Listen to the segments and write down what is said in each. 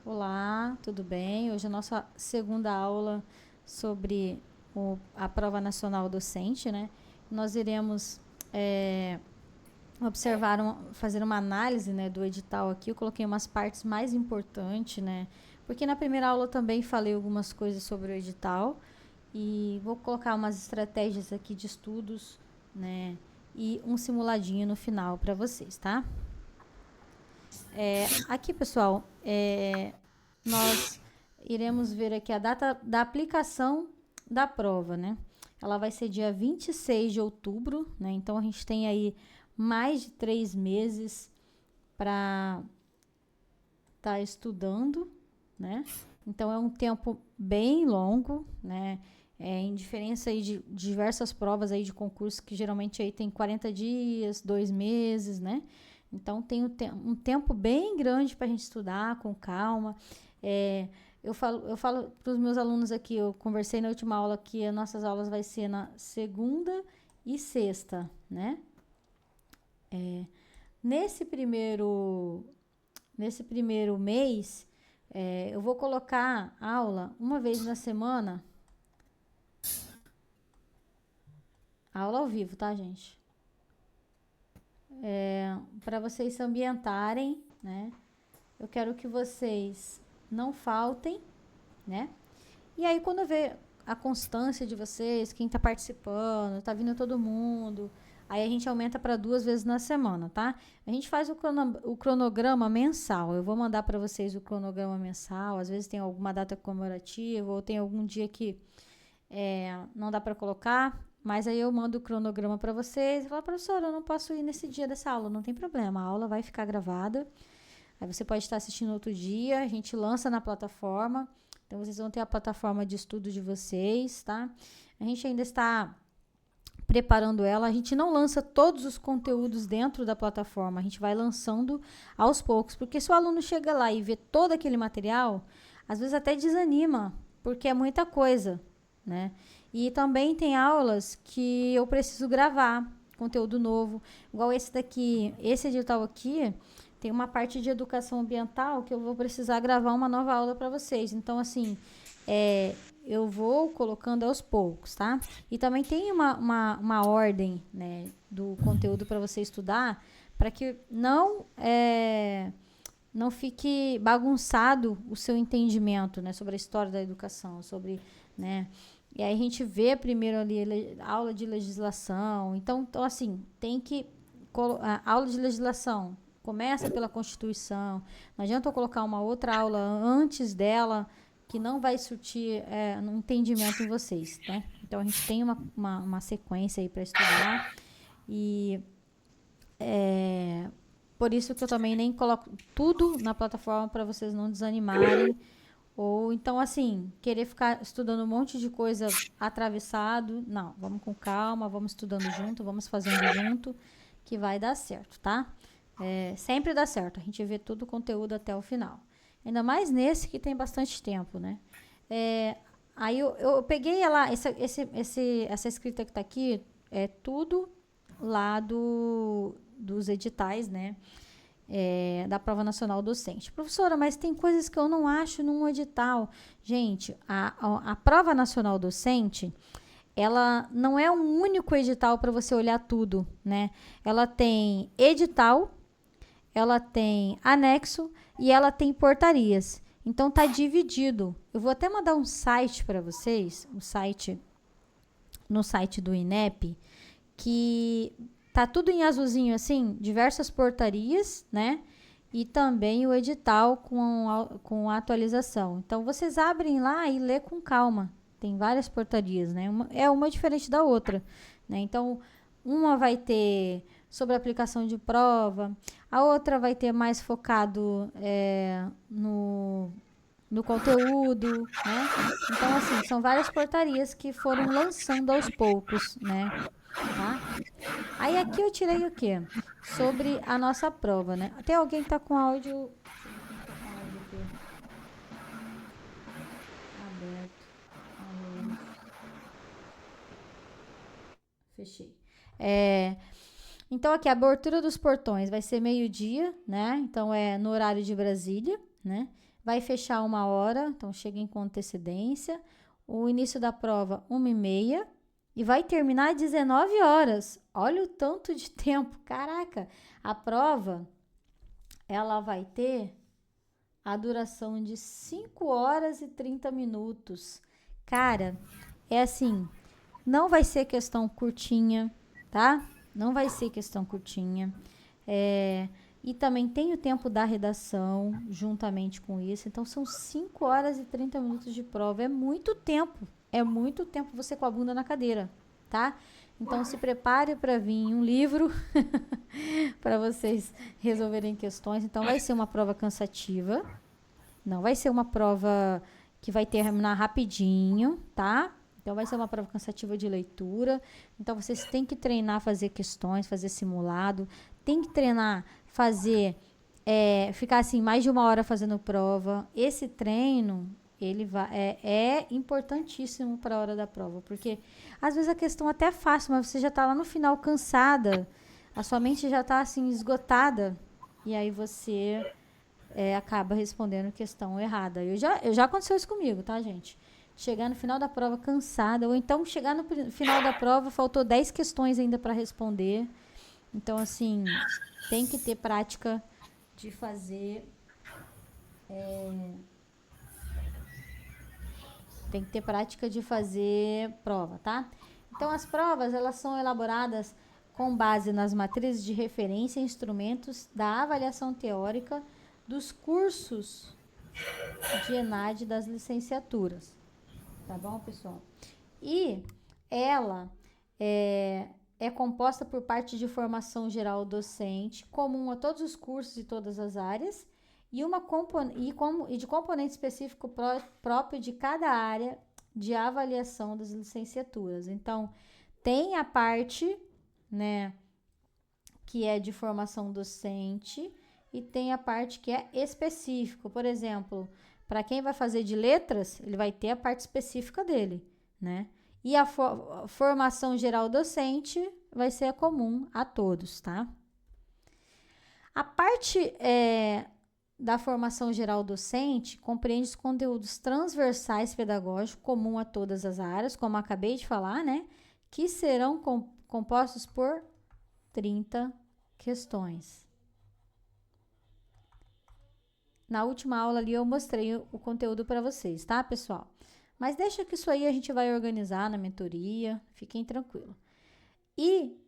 Olá, tudo bem? Hoje é a nossa segunda aula sobre a prova nacional docente, né? Nós iremos é, fazer uma análise, né, do edital aqui. Eu coloquei umas partes mais importantes, né? Porque na primeira aula eu também falei algumas coisas sobre o edital e vou colocar umas estratégias aqui de estudos, né? E um simuladinho no final para vocês, tá? Aqui, pessoal, nós iremos ver aqui a data da aplicação da prova, né? Ela vai ser dia 26 de outubro, né? Então, a gente tem aí mais de 3 meses para estar estudando, né? Então, é um tempo bem longo, né? Em diferença aí de diversas provas aí de concurso, que geralmente aí tem 40 dias, 2 meses, né? Então, tem um tempo bem grande para a gente estudar com calma. É, eu falo para os meus alunos aqui, eu conversei na última aula que as nossas aulas vai ser na segunda e sexta, né? Nesse primeiro, nesse primeiro mês, eu vou colocar aula uma vez na semana, aula ao vivo, tá, gente? Para vocês se ambientarem, né? Eu quero que vocês não faltem, né? E aí, quando eu ver a constância de vocês, quem tá participando, tá vindo todo mundo, aí a gente aumenta para 2 vezes na semana, tá? A gente faz o cronograma mensal. Eu vou mandar para vocês o cronograma mensal. Às vezes tem alguma data comemorativa ou tem algum dia que não dá para colocar, mas aí eu mando o cronograma para vocês. E falo, professora, eu não posso ir nesse dia dessa aula. Não tem problema, a aula vai ficar gravada. Aí você pode estar assistindo outro dia, a gente lança na plataforma. Então, vocês vão ter a plataforma de estudo de vocês, tá? A gente ainda está preparando ela. A gente não lança todos os conteúdos dentro da plataforma. A gente vai lançando aos poucos. Porque se o aluno chega lá e vê todo aquele material, às vezes até desanima, porque é muita coisa, né? E também tem aulas que eu preciso gravar conteúdo novo. Igual esse daqui, esse edital aqui, tem uma parte de educação ambiental que eu vou precisar gravar uma nova aula para vocês. Então, assim, eu vou colocando aos poucos, tá? E também tem uma ordem, né, do conteúdo para você estudar, para que não fique bagunçado o seu entendimento, né, sobre a história da educação, sobre, né? E aí a gente vê primeiro ali aula de legislação. Então assim, tem que a aula de legislação começa pela Constituição. Não adianta eu colocar uma outra aula antes dela que não vai surtir um entendimento em vocês, tá? Então a gente tem uma sequência aí para estudar e por isso que eu também nem coloco tudo na plataforma para vocês não desanimarem ou então assim querer ficar estudando um monte de coisa atravessado. Não, vamos com calma, vamos estudando junto, vamos fazendo junto que vai dar certo, tá? Sempre dá certo. A gente vê todo o conteúdo até o final. Ainda mais nesse que tem bastante tempo, né? Aí eu peguei essa escrita que tá aqui, é tudo lá dos editais, né? Da Prova Nacional Docente. Professora, mas tem coisas que eu não acho num edital. Gente, a Prova Nacional Docente, ela não é um único edital para você olhar tudo, né? Ela tem edital, ela tem anexo e ela tem portarias. Então tá dividido. Eu vou até mandar um site para vocês, no site do INEP, que tá tudo em azulzinho assim, diversas portarias, né? E também o edital com a atualização. Então vocês abrem lá e lê com calma. Tem várias portarias, né? Uma diferente da outra, né? Então uma vai ter sobre a aplicação de prova, a outra vai ter mais focado no conteúdo, né? Então, assim, são várias portarias que foram lançando aos poucos, né? Tá? Aí aqui eu tirei o quê? Sobre a nossa prova, né? Tem alguém que tá com áudio. Deixa eu ver quem tá com áudio aqui aberto. Alô. Fechei. Então, aqui, a abertura dos portões vai ser meio-dia, né? Então, é no horário de Brasília. né? Vai fechar 1 hora, então cheguem com antecedência. O início da prova, 1h30. E vai terminar às 19 horas. Olha o tanto de tempo. Caraca, a prova, ela vai ter a duração de 5 horas e 30 minutos. Cara, é assim, não vai ser questão curtinha, tá? Não vai ser questão curtinha. E também tem o tempo da redação, juntamente com isso. Então, são 5 horas e 30 minutos de prova. É muito tempo. É muito tempo você com a bunda na cadeira, tá? Então, se prepare para vir um livro para vocês resolverem questões. Então, vai ser uma prova cansativa. Não vai ser uma prova que vai terminar rapidinho, tá? Então, vai ser uma prova cansativa de leitura. Então, vocês têm que treinar a fazer questões, fazer simulado. Tem que treinar, fazer, ficar assim mais de 1 hora fazendo prova. Esse treino, ele é importantíssimo para a hora da prova, porque às vezes a questão até é fácil, mas você já está lá no final cansada, a sua mente já está assim esgotada, e aí você acaba respondendo questão errada. Já aconteceu isso comigo, tá, gente? Chegar no final da prova cansada, ou então chegar no final da prova, faltou 10 questões ainda para responder. Então, assim, tem que ter prática de fazer. Tem que ter prática de fazer prova, tá? Então, as provas, elas são elaboradas com base nas matrizes de referência e instrumentos da avaliação teórica dos cursos de ENAD das licenciaturas. Tá bom, pessoal? E ela é composta por parte de formação geral docente, comum a todos os cursos e todas as áreas, e de componente específico próprio de cada área de avaliação das licenciaturas. Então, tem a parte, né, que é de formação docente e tem a parte que é específico. Por exemplo, para quem vai fazer de letras, ele vai ter a parte específica dele, né? E a formação geral docente vai ser comum a todos, tá? A parte da formação geral docente compreende os conteúdos transversais pedagógicos comum a todas as áreas, como acabei de falar, né? Que serão compostos por 30 questões. Na última aula ali eu mostrei o conteúdo para vocês, tá, pessoal? Mas deixa que isso aí a gente vai organizar na mentoria, fiquem tranquilos. E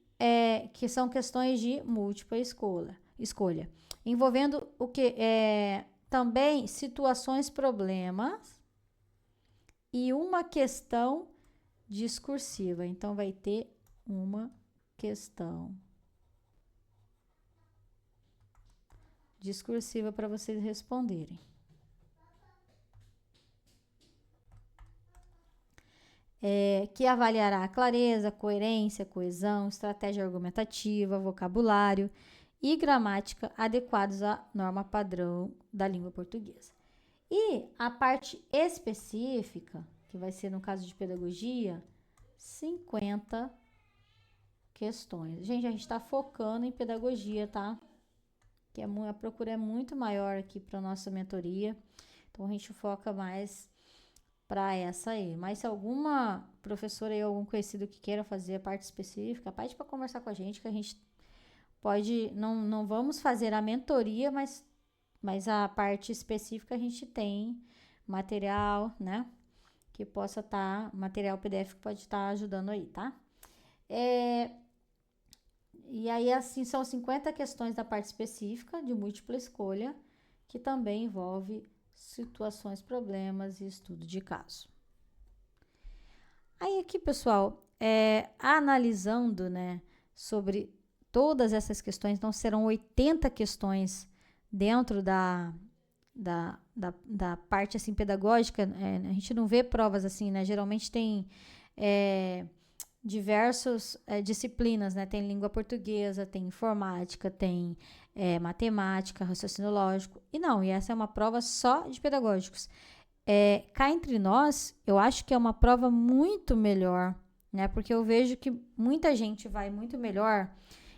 que são questões de múltipla escolha, envolvendo o que também situações problemas e uma questão discursiva. Então vai ter uma questão discursiva para vocês responderem. Que avaliará a clareza, coerência, coesão, estratégia argumentativa, vocabulário e gramática adequados à norma padrão da língua portuguesa. E a parte específica, que vai ser no caso de pedagogia, 50 questões. Gente, a gente está focando em pedagogia, tá? Que a procura é muito maior aqui para nossa mentoria. Então, a gente foca mais para essa aí. Mas se alguma professora aí, algum conhecido que queira fazer a parte específica, pede para conversar com a gente, que a gente pode, não vamos fazer a mentoria, mas a parte específica a gente tem material, né? Que possa estar, material PDF que pode estar ajudando aí, tá? E aí, assim, são 50 questões da parte específica de múltipla escolha, que também envolve situações, problemas e estudo de caso. Aí aqui, pessoal, analisando, né, sobre todas essas questões, então serão 80 questões dentro da parte, assim, pedagógica. A gente não vê provas assim, né, geralmente tem diversas disciplinas, né, tem língua portuguesa, tem informática, tem matemática, raciocínio lógico, e essa é uma prova só de pedagógicos. Cá entre nós, eu acho que é uma prova muito melhor, né? Porque eu vejo que muita gente vai muito melhor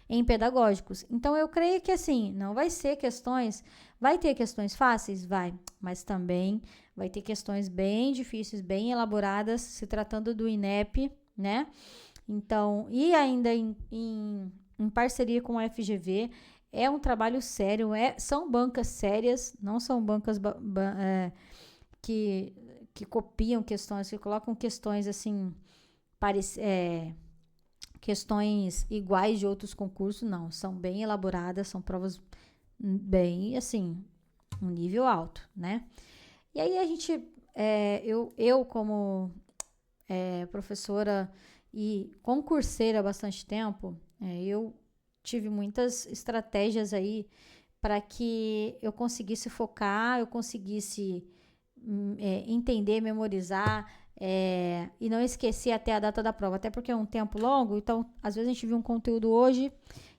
em pedagógicos. Então, eu creio que, assim, não vai ser questões... Vai ter questões fáceis? Vai. Mas também vai ter questões bem difíceis, bem elaboradas, se tratando do INEP, né? Então, e ainda em parceria com a FGV, é um trabalho sério, são bancas sérias, não são bancas que copiam questões, que colocam questões assim, questões iguais de outros concursos, não, são bem elaboradas, são provas bem, assim, um nível alto, né? E aí a gente, eu como professora e concurseira há bastante tempo, eu tive muitas estratégias aí para que eu conseguisse focar, eu conseguisse entender, memorizar e não esquecer até a data da prova. Até porque é um tempo longo, então às vezes a gente viu um conteúdo hoje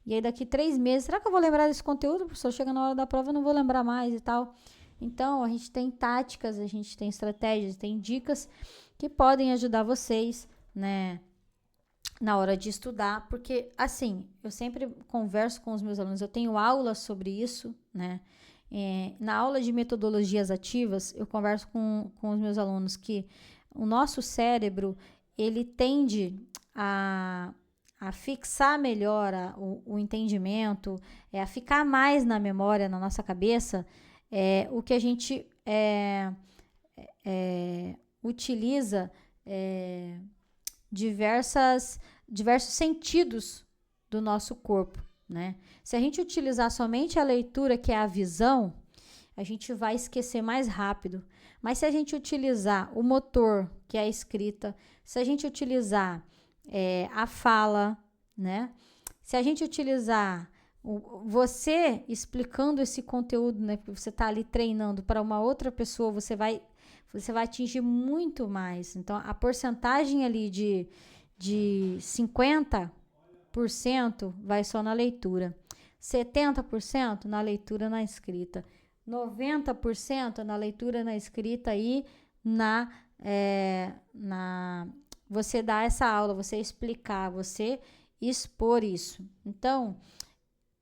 e aí daqui 3 meses, será que eu vou lembrar desse conteúdo? Professor, chega na hora da prova, eu não vou lembrar mais e tal. Então, a gente tem táticas, a gente tem estratégias, tem dicas que podem ajudar vocês, né, na hora de estudar, porque, assim, eu sempre converso com os meus alunos, eu tenho aulas sobre isso, né, na aula de metodologias ativas, eu converso com os meus alunos que o nosso cérebro, ele tende a fixar melhor o entendimento, a ficar mais na memória, na nossa cabeça, o que a gente utiliza diversos sentidos do nosso corpo, né? Se a gente utilizar somente a leitura, que é a visão, a gente vai esquecer mais rápido. Mas se a gente utilizar o motor, que é a escrita, se a gente utilizar a fala, né? Se a gente utilizar você explicando esse conteúdo, né? Porque você está ali treinando para uma outra pessoa, você vai atingir muito mais. Então, a porcentagem ali de 50% vai só na leitura, 70% na leitura, na escrita, 90% na leitura, na escrita e você dar essa aula, você explicar, você expor isso. Então,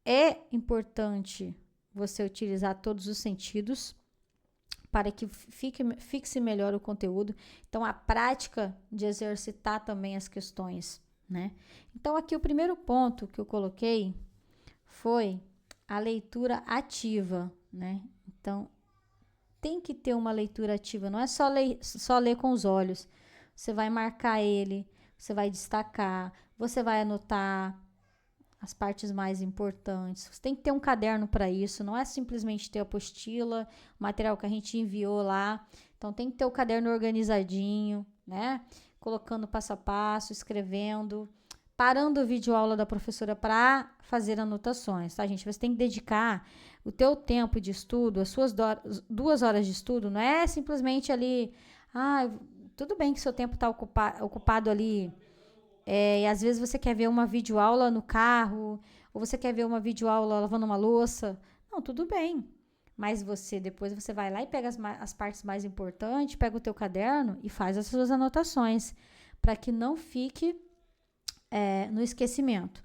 é importante você utilizar todos os sentidos para que fixe melhor o conteúdo. Então, a prática de exercitar também as questões, né? Então, aqui o primeiro ponto que eu coloquei foi a leitura ativa, né? Então, tem que ter uma leitura ativa, não é só ler com os olhos. Você vai marcar ele, você vai destacar, você vai anotar as partes mais importantes. Você tem que ter um caderno para isso, não é simplesmente ter a apostila, o material que a gente enviou lá. Então, tem que ter o caderno organizadinho, né? Colocando passo a passo, escrevendo, parando o vídeo aula da professora para fazer anotações, tá, gente? Você tem que dedicar o teu tempo de estudo, as suas 2 horas de estudo, não é simplesmente ali, tudo bem que seu tempo está ocupado ali, e às vezes você quer ver uma videoaula no carro, ou você quer ver uma videoaula lavando uma louça. Não, tudo bem. Mas depois você vai lá e pega as partes mais importantes, pega o teu caderno e faz as suas anotações, para que não fique no esquecimento.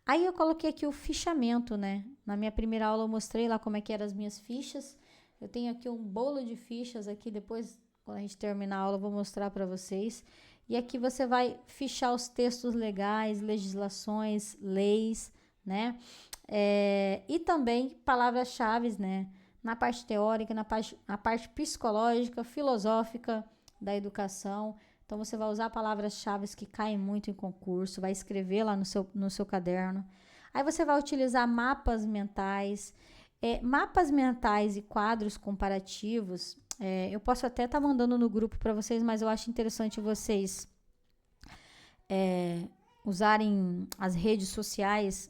Aí eu coloquei aqui o fichamento, né? Na minha primeira aula eu mostrei lá como é que eram as minhas fichas. Eu tenho aqui um bolo de fichas aqui, depois, quando a gente terminar a aula, eu vou mostrar para vocês. E aqui você vai fichar os textos legais, legislações, leis, né? E também palavras-chave, né? Na parte teórica, na parte psicológica, filosófica da educação. Então, você vai usar palavras-chave que caem muito em concurso, vai escrever lá no seu caderno. Aí, você vai utilizar mapas mentais. Mapas mentais e quadros comparativos, eu posso até estar mandando no grupo para vocês, mas eu acho interessante vocês usarem as redes sociais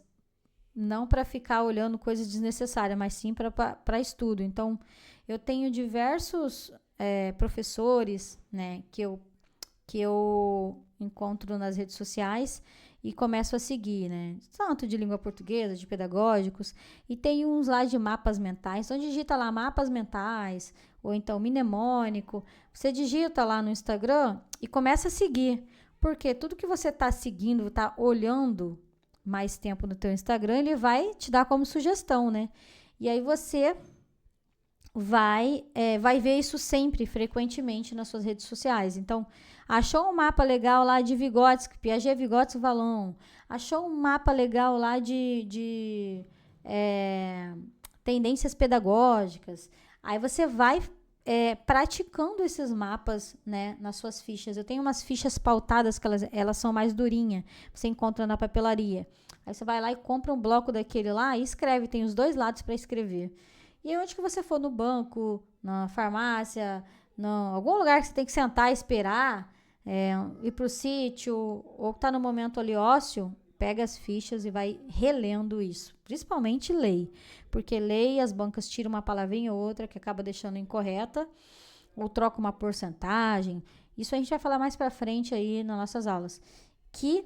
não para ficar olhando coisas desnecessárias, mas sim para estudo. Então, eu tenho diversos professores, né, que eu encontro nas redes sociais e começo a seguir, né? Tanto de língua portuguesa, de pedagógicos, e tem uns lá de mapas mentais. Então, digita lá mapas mentais, ou então mnemônico. Você digita lá no Instagram e começa a seguir. Porque tudo que você está seguindo, está olhando, mais tempo no teu Instagram, ele vai te dar como sugestão, né? E aí você vai ver isso sempre, frequentemente nas suas redes sociais. Então, achou um mapa legal lá de Vygotsky, Piaget, Vygotsky, Vallon. Achou um mapa legal lá de tendências pedagógicas. Aí você vai praticando esses mapas, né, nas suas fichas. Eu tenho umas fichas pautadas que elas são mais durinhas. Você encontra na papelaria. Aí você vai lá e compra um bloco daquele lá e escreve. Tem os dois lados para escrever. E aí, onde que você for, no banco, na farmácia, em algum lugar que você tem que sentar e esperar, ir pro sítio, ou tá no momento ali ósseo, pega as fichas e vai relendo isso. Principalmente lei. Porque lei, as bancas tiram uma palavrinha ou outra que acaba deixando incorreta, ou troca uma porcentagem. Isso a gente vai falar mais pra frente aí nas nossas aulas. Que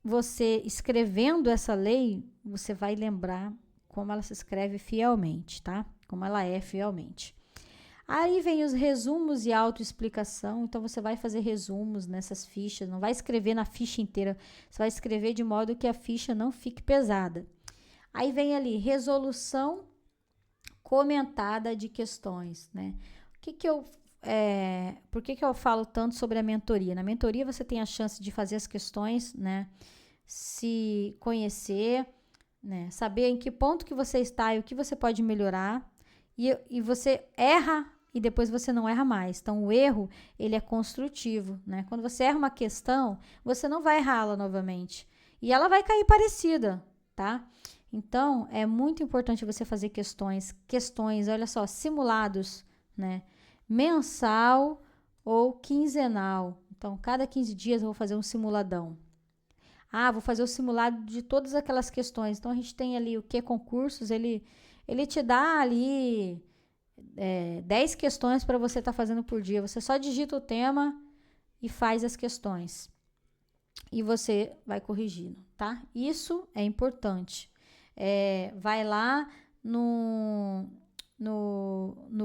você, escrevendo essa lei, você vai lembrar como ela se escreve fielmente, tá? Como ela é fielmente. Aí vem os resumos e autoexplicação. Então, você vai fazer resumos nessas fichas. Não vai escrever na ficha inteira. Você vai escrever de modo que a ficha não fique pesada. Aí vem ali, resolução comentada de questões, né? Por que eu falo tanto sobre a mentoria? Na mentoria, você tem a chance de fazer as questões, né? Se conhecer, né? Saber em que ponto que você está e o que você pode melhorar. E você erra e depois você não erra mais. Então, o erro, ele é construtivo, né? Quando você erra uma questão, você não vai errá-la novamente. E ela vai cair parecida, tá? Então, é muito importante você fazer questões, olha só, simulados, né? Mensal ou quinzenal. Então, cada 15 dias eu vou fazer um simuladão. Vou fazer o simulado de todas aquelas questões. Então, a gente tem ali o que concursos, ele te dá ali 10 questões para você estar fazendo por dia. Você só digita o tema e faz as questões. E você vai corrigindo, tá? Isso é importante. Vai lá no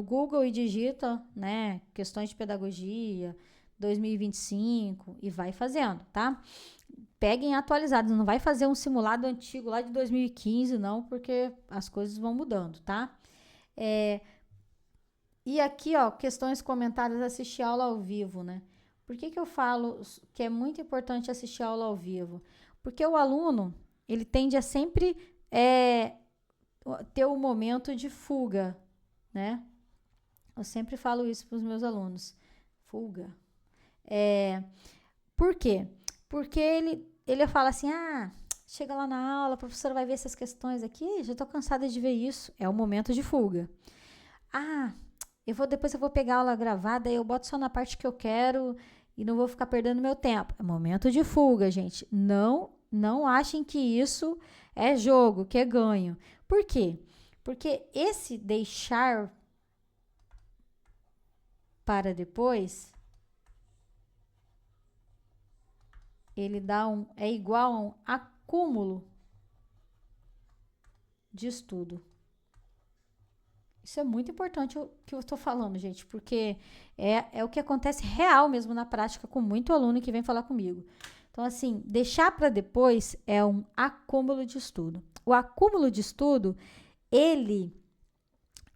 Google e digita, né? Questões de pedagogia 2025 e vai fazendo, tá? Peguem atualizados, não vai fazer um simulado antigo lá de 2015, não, porque as coisas vão mudando, tá? E aqui, ó, questões comentadas, assistir aula ao vivo, né? Por que eu falo que é muito importante assistir aula ao vivo? Porque o aluno, ele tende a sempre ter um momento de fuga, né? Eu sempre falo isso para os meus alunos. Fuga. Por quê? Porque ele fala assim, chega lá na aula, a professora vai ver essas questões aqui, já estou cansada de ver isso. É o momento de fuga. Depois eu vou pegar a aula gravada e eu boto só na parte que eu quero e não vou ficar perdendo meu tempo. É momento de fuga, gente. Não achem que isso é jogo, que é ganho. Por quê? Porque esse deixar para depois, ele é igual a um acúmulo de estudo. Isso é muito importante o que eu estou falando, gente, porque é o que acontece real mesmo na prática com muito aluno que vem falar comigo. Então, assim, deixar para depois é um acúmulo de estudo. O acúmulo de estudo, ele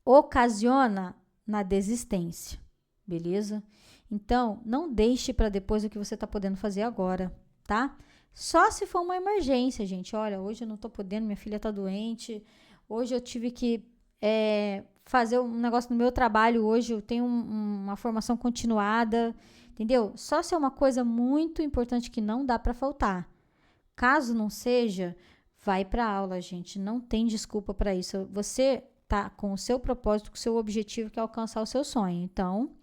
ocasiona na desistência, beleza? Então, não deixe para depois o que você está podendo fazer agora, tá? Só se for uma emergência, gente. Olha, hoje eu não estou podendo, minha filha está doente, hoje eu tive que fazer um negócio no meu trabalho, hoje eu tenho uma formação continuada, entendeu? Só se é uma coisa muito importante que não dá para faltar. Caso não seja, vai para aula, gente. Não tem desculpa para isso. Você tá com o seu propósito, com o seu objetivo, que é alcançar o seu sonho. Então,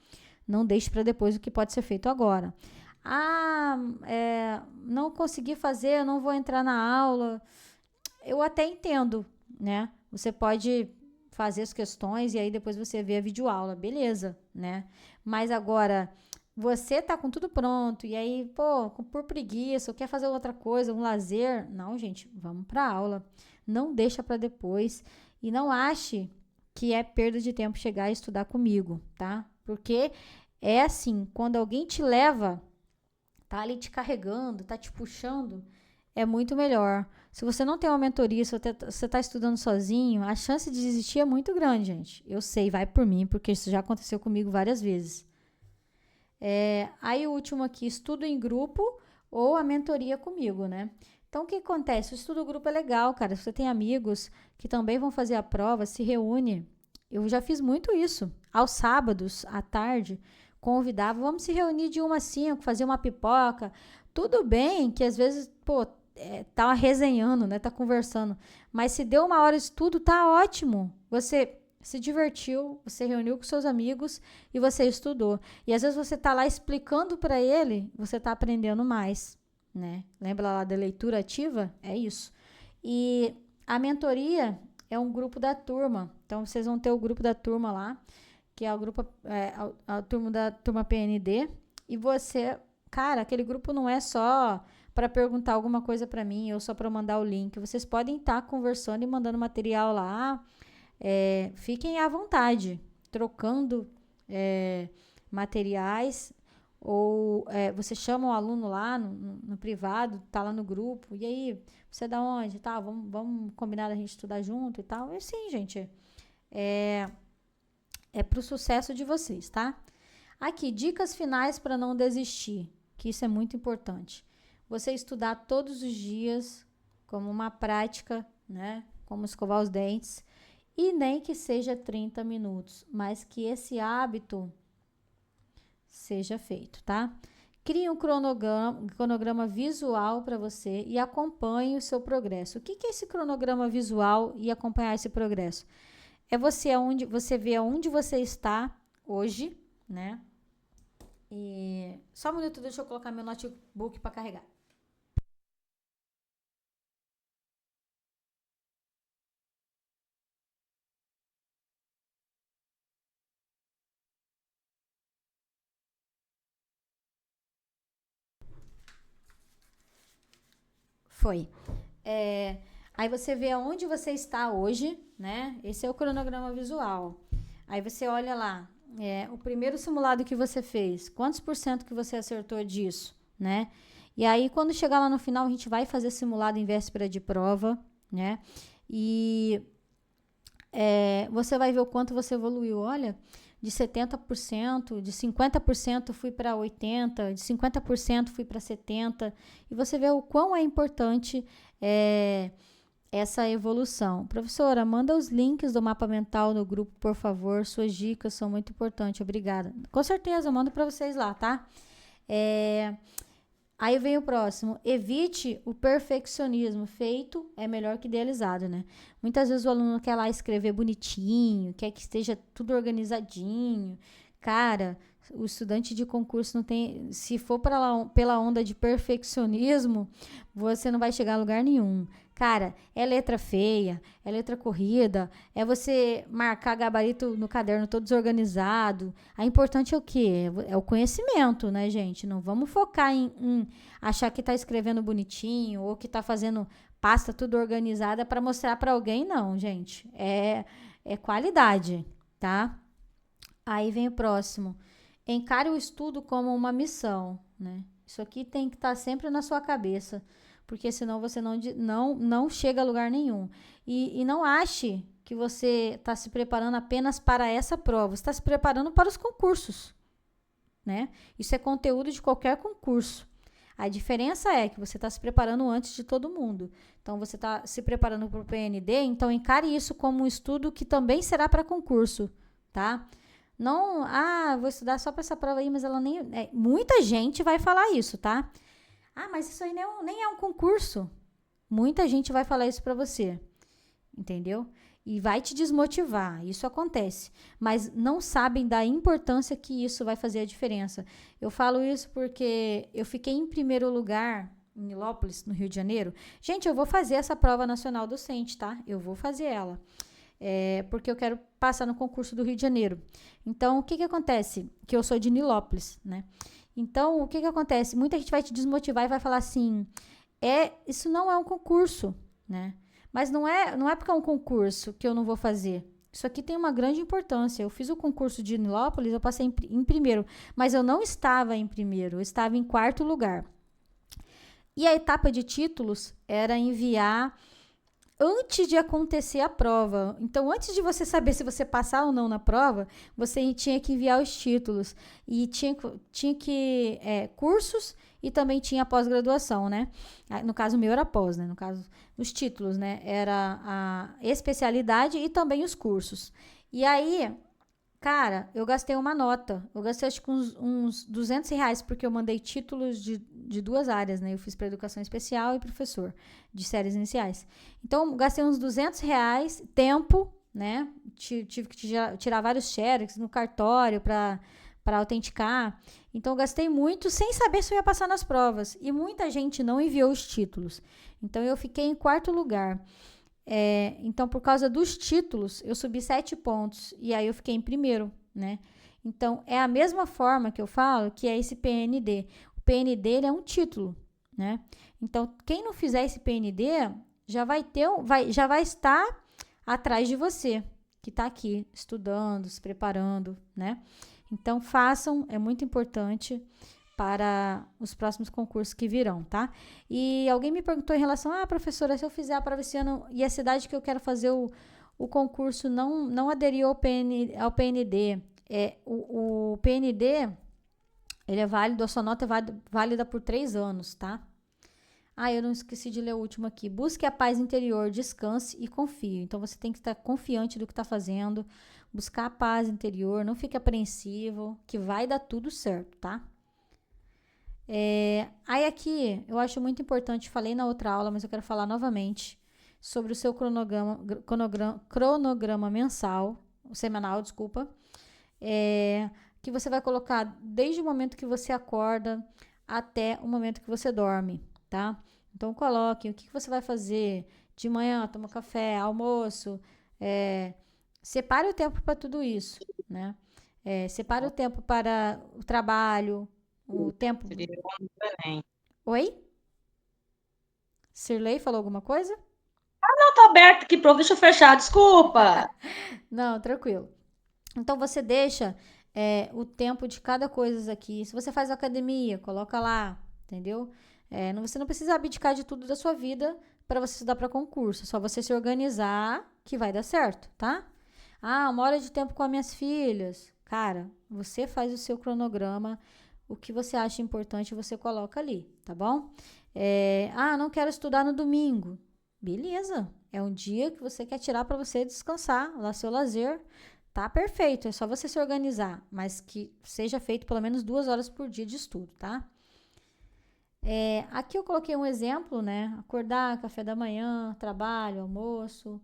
não deixe para depois o que pode ser feito agora. Não consegui fazer, eu não vou entrar na aula. Eu até entendo, né? Você pode fazer as questões e aí depois você vê a videoaula, beleza, né? Mas agora, você tá com tudo pronto e aí, por preguiça, ou quer fazer outra coisa, um lazer. Não, gente, vamos pra aula. Não deixa para depois e não ache que é perda de tempo chegar e estudar comigo, tá? Porque é assim, quando alguém te leva, tá ali te carregando, tá te puxando, é muito melhor. Se você não tem uma mentoria, se você está estudando sozinho, a chance de desistir é muito grande, gente. Eu sei, vai por mim, porque isso já aconteceu comigo várias vezes. Aí o último aqui, estudo em grupo ou a mentoria comigo, né? Então, o que acontece? O estudo grupo é legal, cara. Se você tem amigos que também vão fazer a prova, se reúne. Eu já fiz muito isso. Aos sábados, à tarde, convidava, vamos se reunir de 1 às 5, fazer uma pipoca. Tudo bem que às vezes, tá resenhando, né? Tá conversando. Mas se deu uma hora de estudo, tá ótimo. Você se divertiu, você reuniu com seus amigos e você estudou. E às vezes você tá lá explicando para ele, você tá aprendendo mais, né? Lembra lá da leitura ativa? É isso. E a mentoria é um grupo da turma. Então vocês vão ter o grupo da turma lá, que é o grupo a turma da turma PND, e você, cara, aquele grupo não é só para perguntar alguma coisa para mim ou só para mandar o link. Vocês podem estar conversando e mandando material lá. Fiquem à vontade, trocando materiais, ou você chama o aluno lá no privado, tá lá no grupo, e aí, você é da onde? Tá, vamos combinar a gente estudar junto e tal. E sim, gente, é pro sucesso de vocês, tá? Aqui, dicas finais para não desistir, que isso é muito importante. Você estudar todos os dias, como uma prática, né? Como escovar os dentes. E nem que seja 30 minutos, mas que esse hábito seja feito, tá? Crie um cronograma visual para você e acompanhe o seu progresso. O que é esse cronograma visual e acompanhar esse progresso? É você ver aonde você está hoje, né? E só um minuto, deixa eu colocar meu notebook para carregar. Foi. Aí você vê aonde você está hoje, né? Esse é o cronograma visual. Aí você olha lá, o primeiro simulado que você fez, quantos por cento que você acertou disso, né? E aí, quando chegar lá no final, a gente vai fazer simulado em véspera de prova, né? E você vai ver o quanto você evoluiu. Olha, de 70%, de 50% fui para 80%, de 50% fui para 70%. E você vê o quão é importante essa evolução. Professora, manda os links do mapa mental no grupo, por favor. Suas dicas são muito importantes. Obrigada. Com certeza, eu mando para vocês lá, tá? Aí vem o próximo. Evite o perfeccionismo. Feito é melhor que idealizado, né? Muitas vezes o aluno quer lá escrever bonitinho, quer que esteja tudo organizadinho. Cara, o estudante de concurso não tem... Se for pela onda de perfeccionismo, você não vai chegar a lugar nenhum. Cara, é letra feia, é letra corrida, é você marcar gabarito no caderno todo desorganizado. O importante é o quê? É o conhecimento, né, gente? Não vamos focar em achar que tá escrevendo bonitinho ou que tá fazendo pasta tudo organizada para mostrar para alguém, não, gente. É qualidade, tá? Aí vem o próximo. Encare o estudo como uma missão, né? Isso aqui tem que estar sempre na sua cabeça, porque senão você não chega a lugar nenhum. E não ache que você está se preparando apenas para essa prova. Você está se preparando para os concursos, né? Isso é conteúdo de qualquer concurso. A diferença é que você está se preparando antes de todo mundo. Então, você está se preparando para o PND, então encare isso como um estudo que também será para concurso, tá? Não, vou estudar só para essa prova aí, mas ela nem... muita gente vai falar isso, tá? Mas isso aí nem é um concurso. Muita gente vai falar isso para você, entendeu? E vai te desmotivar, isso acontece. Mas não sabem da importância que isso vai fazer a diferença. Eu falo isso porque eu fiquei em primeiro lugar em Nilópolis, no Rio de Janeiro. Gente, eu vou fazer essa prova nacional docente, tá? Eu vou fazer ela. Porque eu quero passar no concurso do Rio de Janeiro. Então, o que acontece? Que eu sou de Nilópolis, né? Então, o que acontece? Muita gente vai te desmotivar e vai falar assim, isso não é um concurso, né? Mas não é porque é um concurso que eu não vou fazer. Isso aqui tem uma grande importância. Eu fiz o concurso de Nilópolis, eu passei em primeiro, mas eu não estava em primeiro, eu estava em quarto lugar. E a etapa de títulos era enviar antes de acontecer a prova. Então, antes de você saber se você passar ou não na prova, você tinha que enviar os títulos. E tinha que cursos e também tinha pós-graduação, né? No caso, o meu era pós, né? No caso, os títulos, né? Era a especialidade e também os cursos. E aí, cara, eu gastei uma nota. Eu gastei acho que uns R$ 200, porque eu mandei títulos de duas áreas, né? Eu fiz para educação especial e professor de séries iniciais. Então, gastei uns R$ 200, tempo, né? Tive que tirar vários xerox no cartório para autenticar. Então, eu gastei muito sem saber se eu ia passar nas provas. E muita gente não enviou os títulos. Então, eu fiquei em quarto lugar. Então, por causa dos títulos, eu subi 7 pontos. E aí eu fiquei em primeiro, né? Então, é a mesma forma que eu falo que é esse PND. O PND ele é um título, né? Então, quem não fizer esse PND já vai já vai estar atrás de você, que está aqui estudando, se preparando, né? Então, façam, é muito importante para os próximos concursos que virão, tá? E alguém me perguntou em relação, professora, se eu fizer a prova esse ano e a cidade que eu quero fazer o concurso não aderiu ao PND. O PND, ele é válido, a sua nota é válida por 3 anos, tá? Eu não esqueci de ler o último aqui. Busque a paz interior, descanse e confie. Então, você tem que estar confiante do que está fazendo, buscar a paz interior, não fique apreensivo, que vai dar tudo certo, tá? Aí aqui, eu acho muito importante, falei na outra aula, mas eu quero falar novamente sobre o seu cronograma mensal, semanal, desculpa, que você vai colocar desde o momento que você acorda até o momento que você dorme, tá? Então, coloque o que você vai fazer de manhã, toma café, almoço, separe o tempo para tudo isso, né? Separe o tempo para o trabalho, o tempo. Oi? Sirley falou alguma coisa? Não, tá aberto aqui, pronto, deixa eu fechar, desculpa. Não, tranquilo. Então você deixa o tempo de cada coisa aqui. Se você faz academia, coloca lá, entendeu? Você não precisa abdicar de tudo da sua vida para você estudar para concurso. É só você se organizar que vai dar certo, tá? 1 hora de tempo com as minhas filhas. Cara, você faz o seu cronograma, o que você acha importante você coloca ali, tá bom? Não quero estudar no domingo. Beleza, é um dia que você quer tirar para você descansar, lá seu lazer. Tá perfeito, é só você se organizar, mas que seja feito pelo menos 2 horas por dia de estudo, tá? Aqui eu coloquei um exemplo, né? Acordar, café da manhã, trabalho, almoço,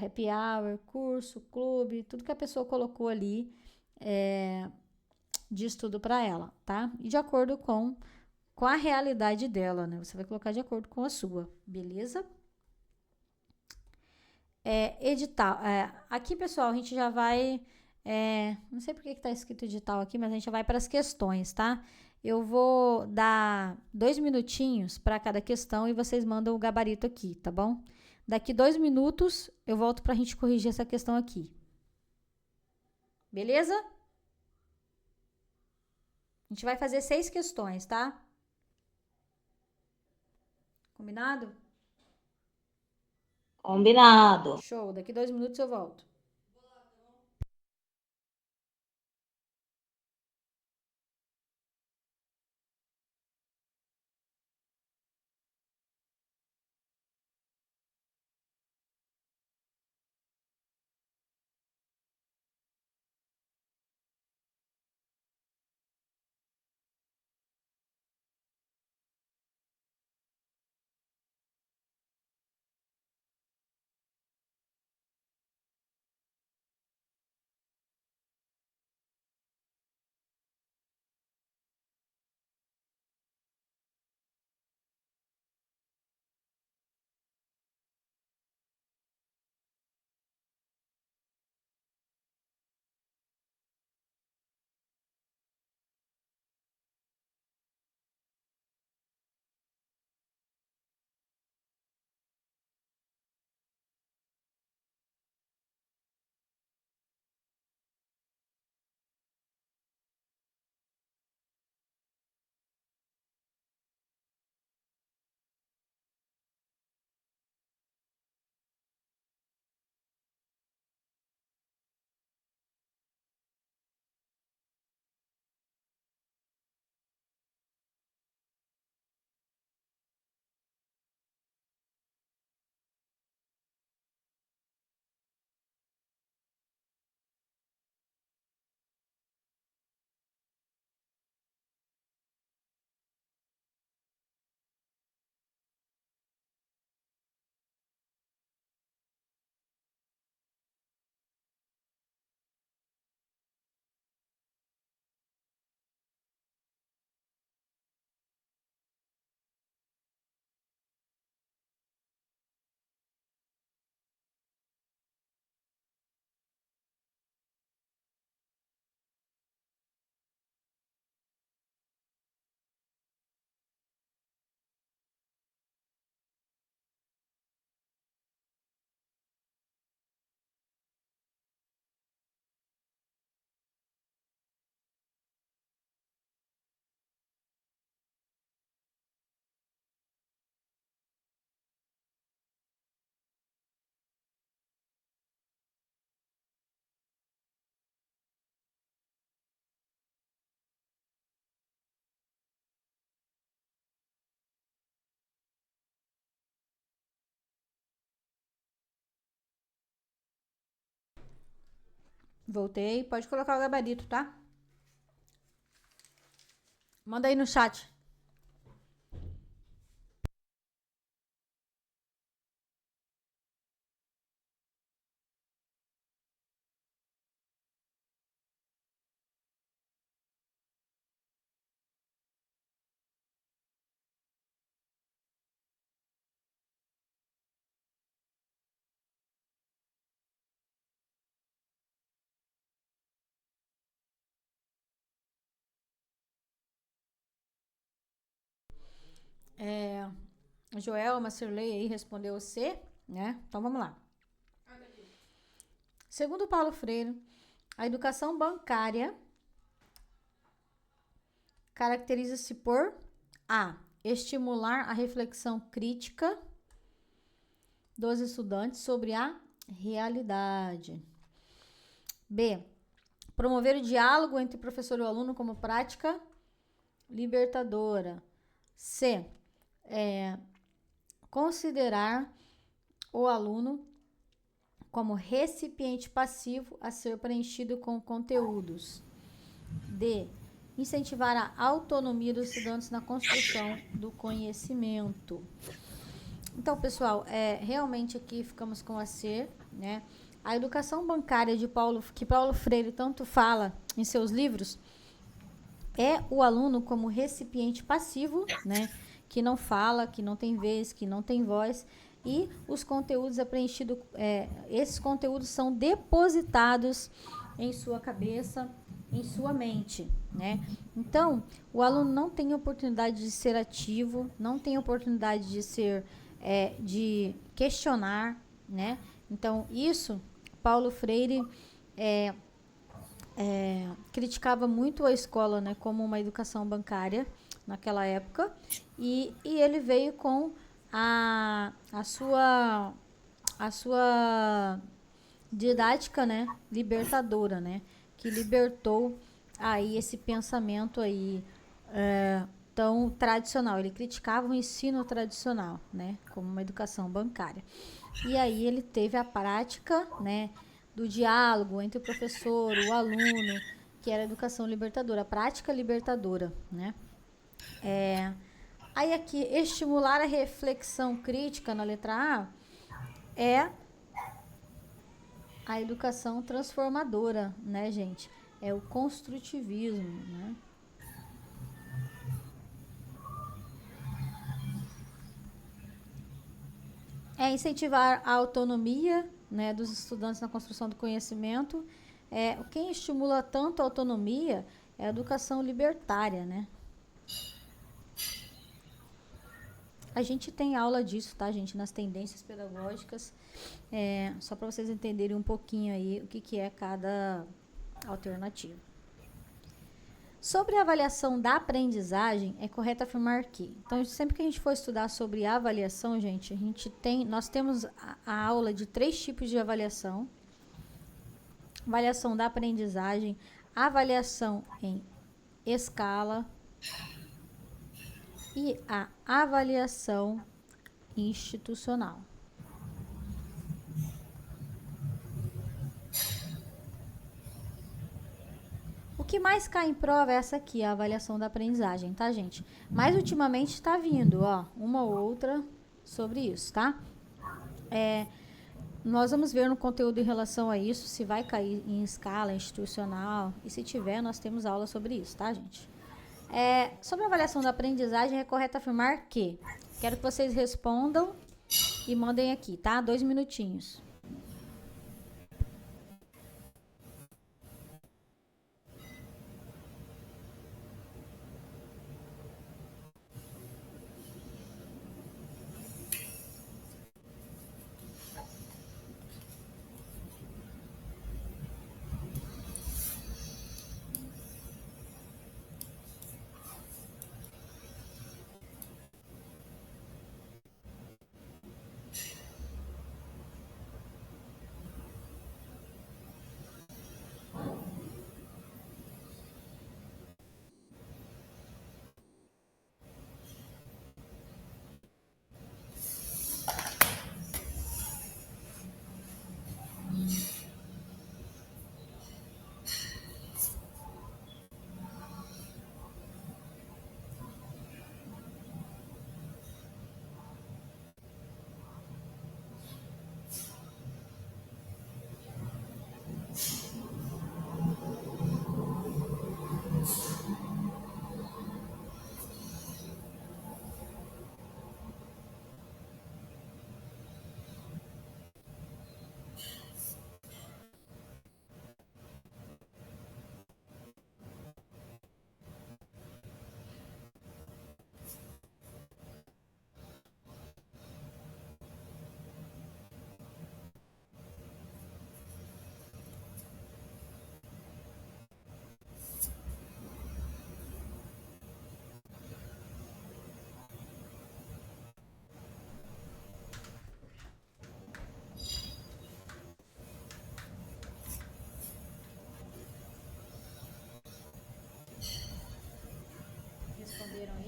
happy hour, curso, clube, tudo que a pessoa colocou ali de estudo para ela, tá? E de acordo com a realidade dela, né? Você vai colocar de acordo com a sua, beleza? Edital. Aqui, pessoal, a gente já vai. Não sei por que está escrito edital aqui, mas a gente já vai para as questões, tá? Eu vou dar 2 minutinhos para cada questão e vocês mandam o gabarito aqui, tá bom? Daqui 2 minutos eu volto para a gente corrigir essa questão aqui. Beleza? A gente vai fazer 6 questões, tá? Combinado? Combinado. Show. Daqui 2 minutos eu volto. Voltei. Pode colocar o gabarito, tá? Manda aí no chat. O Joelma Cirlei aí respondeu C, né? Então vamos lá. Segundo Paulo Freire, a educação bancária caracteriza-se por A. Estimular a reflexão crítica dos estudantes sobre a realidade. B. Promover o diálogo entre professor e o aluno como prática libertadora. C. Considerar o aluno como recipiente passivo a ser preenchido com conteúdos. D. Incentivar a autonomia dos estudantes na construção do conhecimento. Então, pessoal, realmente aqui ficamos com a C, né? A educação bancária que Paulo Freire tanto fala em seus livros é o aluno como recipiente passivo, né? Que não fala, que não tem vez, que não tem voz. E os conteúdos esses conteúdos são depositados em sua cabeça, em sua mente, né? Então, o aluno não tem oportunidade de ser ativo, não tem oportunidade de questionar, né? Então, isso, Paulo Freire criticava muito a escola, né, como uma educação bancária naquela época, e ele veio com a sua didática, né, libertadora, né, que libertou aí esse pensamento aí tão tradicional. Ele criticava o ensino tradicional, né, como uma educação bancária. E aí ele teve a prática, né, do diálogo entre o professor, o aluno, que era a educação libertadora, a prática libertadora, né? Aí aqui, estimular a reflexão crítica na letra A é a educação transformadora, né, gente? É o construtivismo, né? É incentivar a autonomia, né, dos estudantes na construção do conhecimento. Quem estimula tanto a autonomia é a educação libertária, né? A gente tem aula disso, tá, gente? Nas tendências pedagógicas. Só para vocês entenderem um pouquinho aí o que é cada alternativa. Sobre a avaliação da aprendizagem, é correto afirmar que, então, sempre que a gente for estudar sobre avaliação, gente, nós temos a aula de 3 tipos de avaliação. Avaliação da aprendizagem, avaliação em escala e a avaliação institucional. O que mais cai em prova é essa aqui, a avaliação da aprendizagem, tá, gente? Mas ultimamente está vindo, ó, uma ou outra sobre isso, tá? Nós vamos ver no conteúdo em relação a isso, se vai cair em escala institucional, e se tiver, nós temos aula sobre isso, tá, gente? Sobre a avaliação da aprendizagem, é correto afirmar que, quero que vocês respondam e mandem aqui, tá? 2 minutinhos.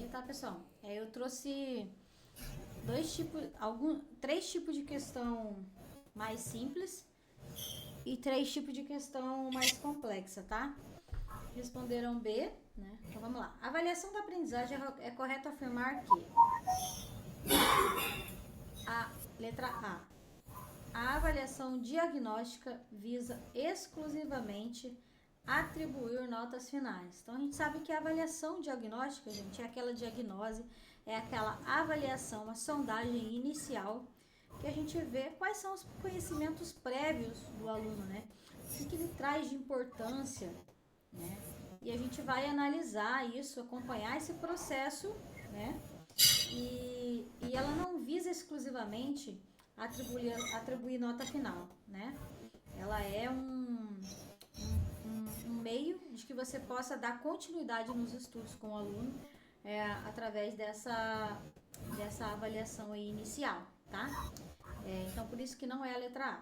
tá, pessoal? Eu trouxe três tipos de questão mais simples e três tipos de questão mais complexa, tá? Responderam B, né? Então vamos lá. A avaliação da aprendizagem é correto afirmar que a letra A. A avaliação diagnóstica visa exclusivamente atribuir notas finais. Então a gente sabe que a avaliação diagnóstica, gente, é aquela diagnose, é aquela avaliação, uma sondagem inicial que a gente vê quais são os conhecimentos prévios do aluno, né? O que ele traz de importância, né? E a gente vai analisar isso, acompanhar esse processo, né? E ela não visa exclusivamente atribuir nota final, né? Ela é um meio de que você possa dar continuidade nos estudos com o aluno através dessa avaliação aí inicial, tá? Então, por isso que não é a letra A.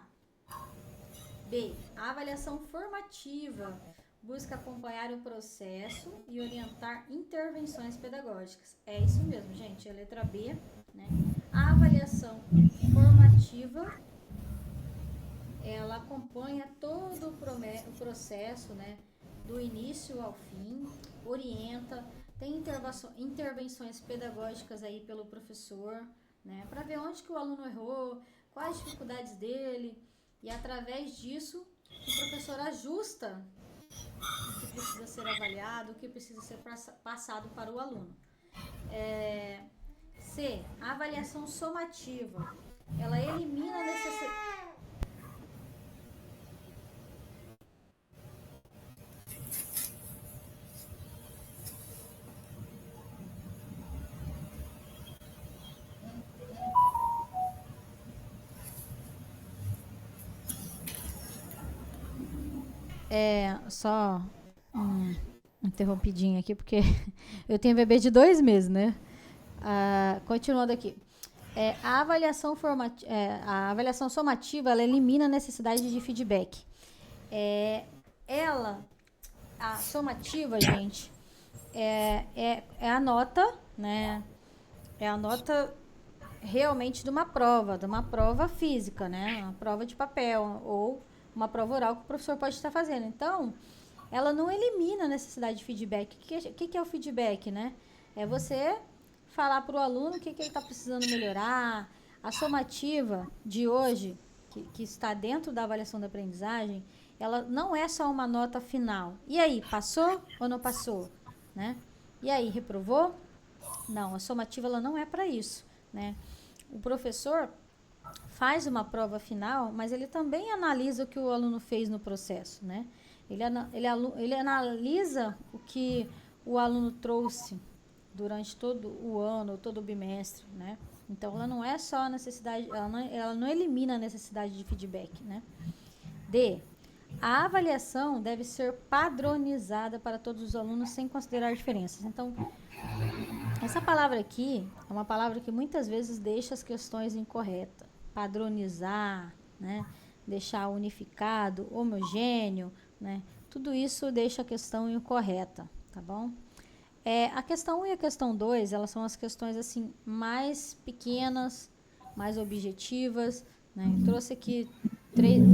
B. A avaliação formativa busca acompanhar o processo e orientar intervenções pedagógicas. É isso mesmo, gente, é a letra B, né? A avaliação formativa, ela acompanha todo o processo, né, do início ao fim, orienta, tem intervenções pedagógicas aí pelo professor, né, para ver onde que o aluno errou, quais as dificuldades dele, e através disso o professor ajusta o que precisa ser avaliado, o que precisa ser passado para o aluno. C. A avaliação somativa. Ela elimina a necessidade. Só interrompidinho aqui, porque eu tenho bebê de 2 meses, né? Continuando aqui. A avaliação somativa, ela elimina a necessidade de feedback. A somativa, gente, é a nota, né? É a nota realmente de uma prova física, né? Uma prova de papel ou uma prova oral que o professor pode estar fazendo. Então, ela não elimina a necessidade de feedback. O que é o feedback, né? É você falar para o aluno o que ele está precisando melhorar. A somativa de hoje, que está dentro da avaliação da aprendizagem, ela não é só uma nota final. E aí, passou ou não passou? Né? E aí, reprovou? Não, a somativa ela não é para isso, né? O professor faz uma prova final, mas ele também analisa o que o aluno fez no processo, né? Ele analisa o que o aluno trouxe durante todo o ano, todo o bimestre, né? Então, ela não é só a necessidade, ela não elimina a necessidade de feedback, né? D. A avaliação deve ser padronizada para todos os alunos sem considerar diferenças. Então, essa palavra aqui é uma palavra que muitas vezes deixa as questões incorretas. Padronizar, né? Deixar unificado, homogêneo, né? Tudo isso deixa a questão incorreta, tá bom? A questão 1 e a questão 2, elas são as questões assim mais pequenas, mais objetivas, né? Eu trouxe aqui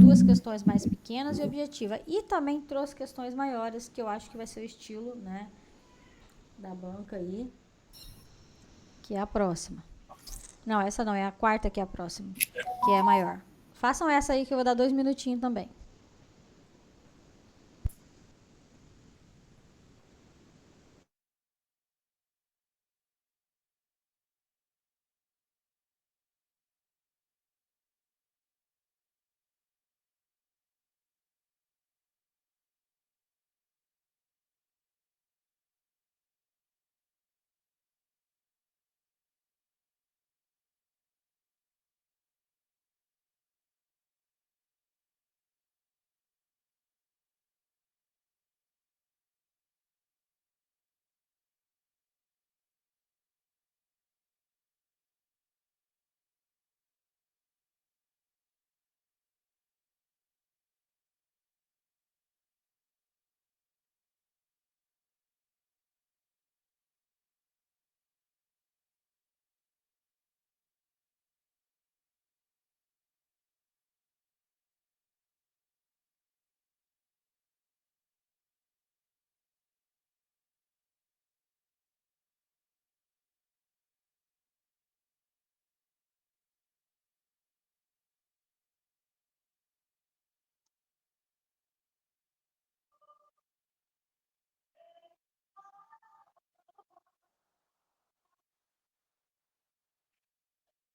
duas questões mais pequenas e objetiva. E também trouxe questões maiores, que eu acho que vai ser o estilo, né, da banca aí, que é a próxima. Não, essa não, é a quarta que é a próxima, que é a maior. Façam essa aí que eu vou dar 2 minutinhos também.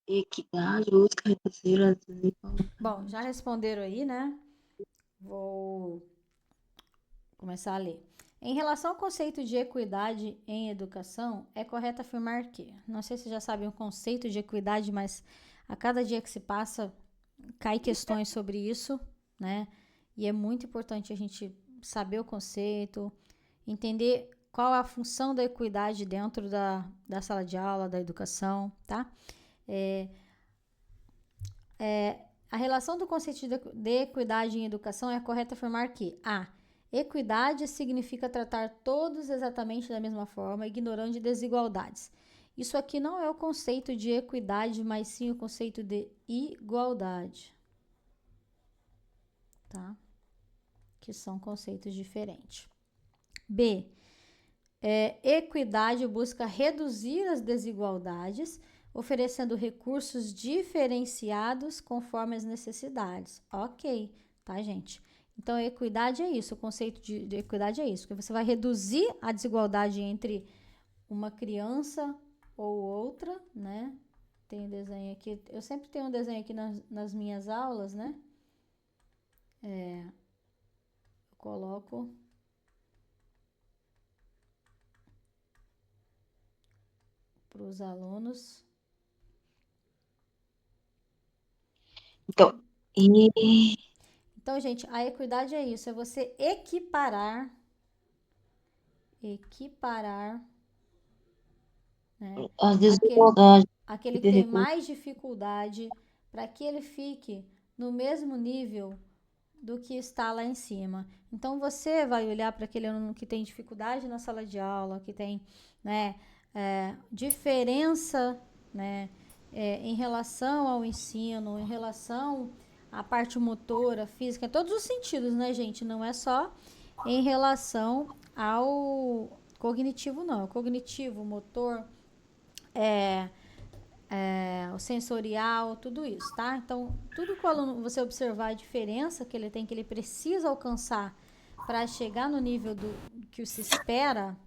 Equidade, busca reduzir as Bom, já desigualdades. responderam aí, né? Vou começar a ler. Em relação ao conceito de equidade em educação, é correto afirmar que, não sei se vocês já sabem o conceito de equidade, mas a cada dia que se passa, cai questões sobre isso, né? E é muito importante a gente saber o conceito, entender qual é a função da equidade dentro da sala de aula, da educação, tá? É, a relação do conceito de equidade em educação é correto afirmar que a equidade significa tratar todos exatamente da mesma forma, ignorando desigualdades. Isso aqui não é o conceito de equidade, mas sim o conceito de igualdade, tá? Que são conceitos diferentes. B. Equidade busca reduzir as desigualdades, oferecendo recursos diferenciados conforme as necessidades. Ok, tá, gente? Então, equidade é isso, o conceito de equidade é isso, que você vai reduzir a desigualdade entre uma criança ou outra, né? Tem um desenho aqui, eu sempre tenho um desenho aqui nas minhas aulas, né? Eu coloco para os alunos. Então, e Então, gente, a equidade é isso, é você equiparar, né, as aquele, desigualdades aquele que de tem recursos. mais dificuldade para que ele fique no mesmo nível do que está lá em cima. Então você vai olhar para aquele aluno que tem dificuldade na sala de aula, que tem, né, diferença, né, em relação ao ensino, em relação à parte motora, física, em todos os sentidos, né, gente? Não é só em relação ao cognitivo, não. O cognitivo, motor, é, o sensorial, tudo isso, tá? Então, tudo que o aluno, você observar a diferença que ele tem, que ele precisa alcançar para chegar no nível do que se espera,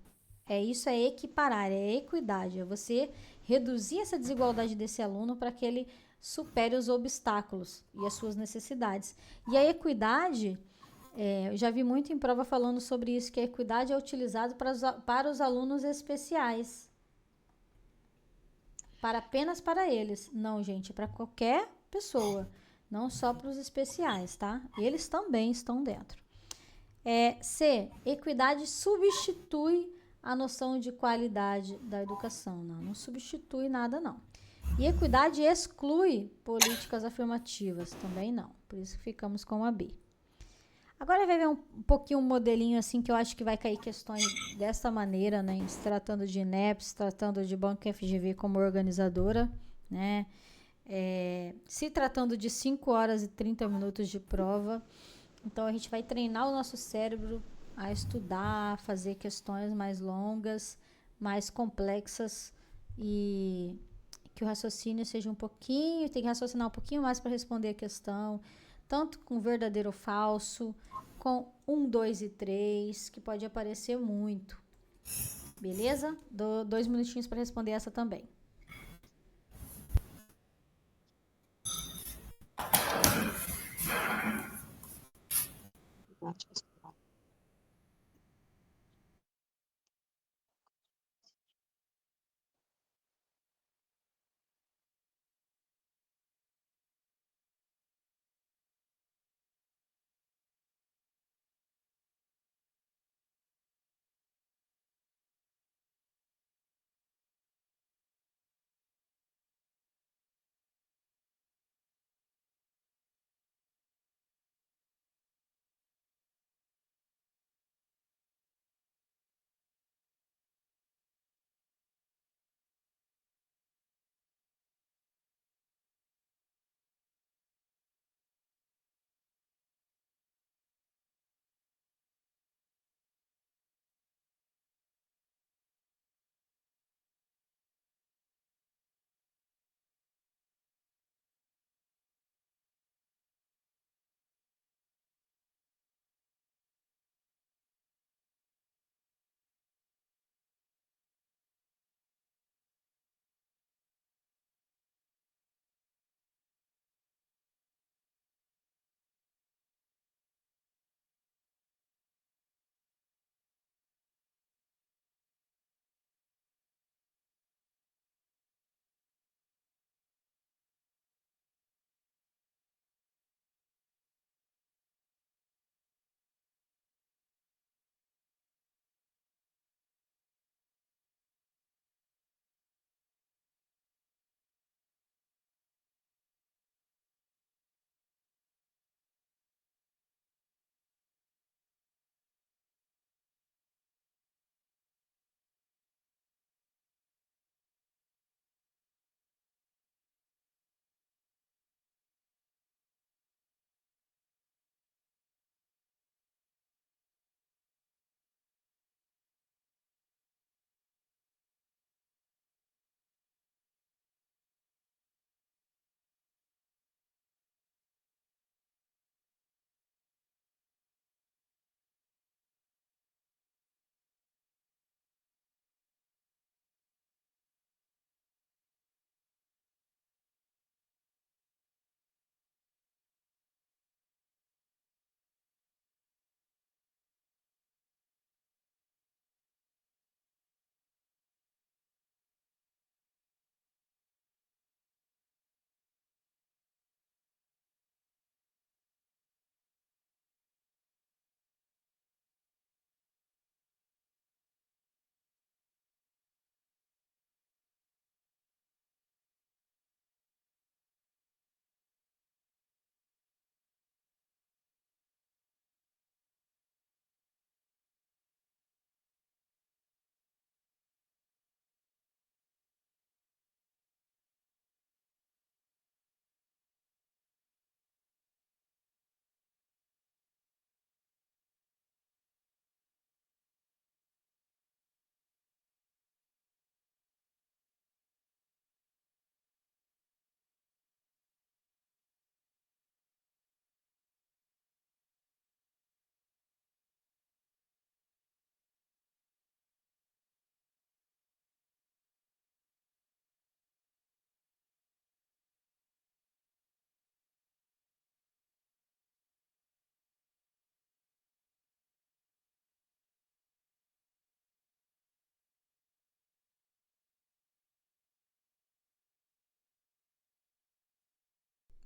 isso é equiparar, é equidade, é você reduzir essa desigualdade desse aluno para que ele supere os obstáculos e as suas necessidades. E a equidade, eu já vi muito em prova falando sobre isso, que a equidade é utilizada para os alunos especiais, para apenas para eles. Não, gente, para qualquer pessoa, não só para os especiais, tá? Eles também estão dentro. C. Equidade substitui a noção de qualidade da educação. Não, não substitui nada, não. E equidade exclui políticas afirmativas, também não. Por isso que ficamos com a B. Agora vai ver um pouquinho um modelinho assim que eu acho que vai cair questões dessa maneira, né? Se tratando de INEP, se tratando de Banco FGV como organizadora, né? Se tratando de 5 horas e 30 minutos de prova. Então a gente vai treinar o nosso cérebro a estudar, a fazer questões mais longas, mais complexas e que o raciocínio seja um pouquinho, tem que raciocinar um pouquinho mais para responder a questão, tanto com verdadeiro ou falso, com um, dois e três, que pode aparecer muito. Beleza? Dou 2 minutinhos para responder essa também.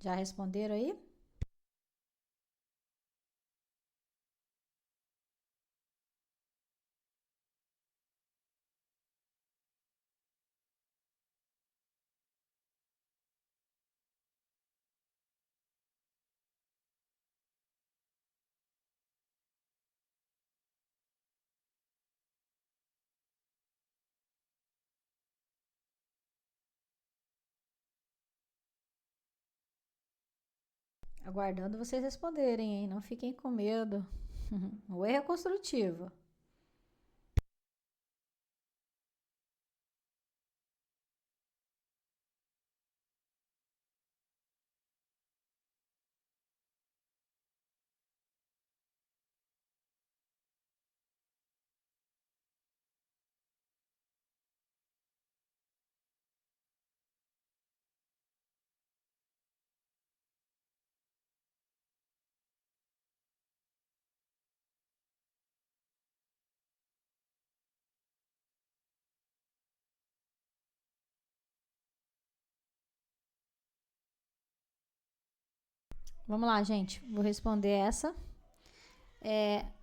Já responderam aí? Aguardando vocês responderem, hein? Não fiquem com medo. O erro é construtivo. Vamos lá, gente. Vou responder essa.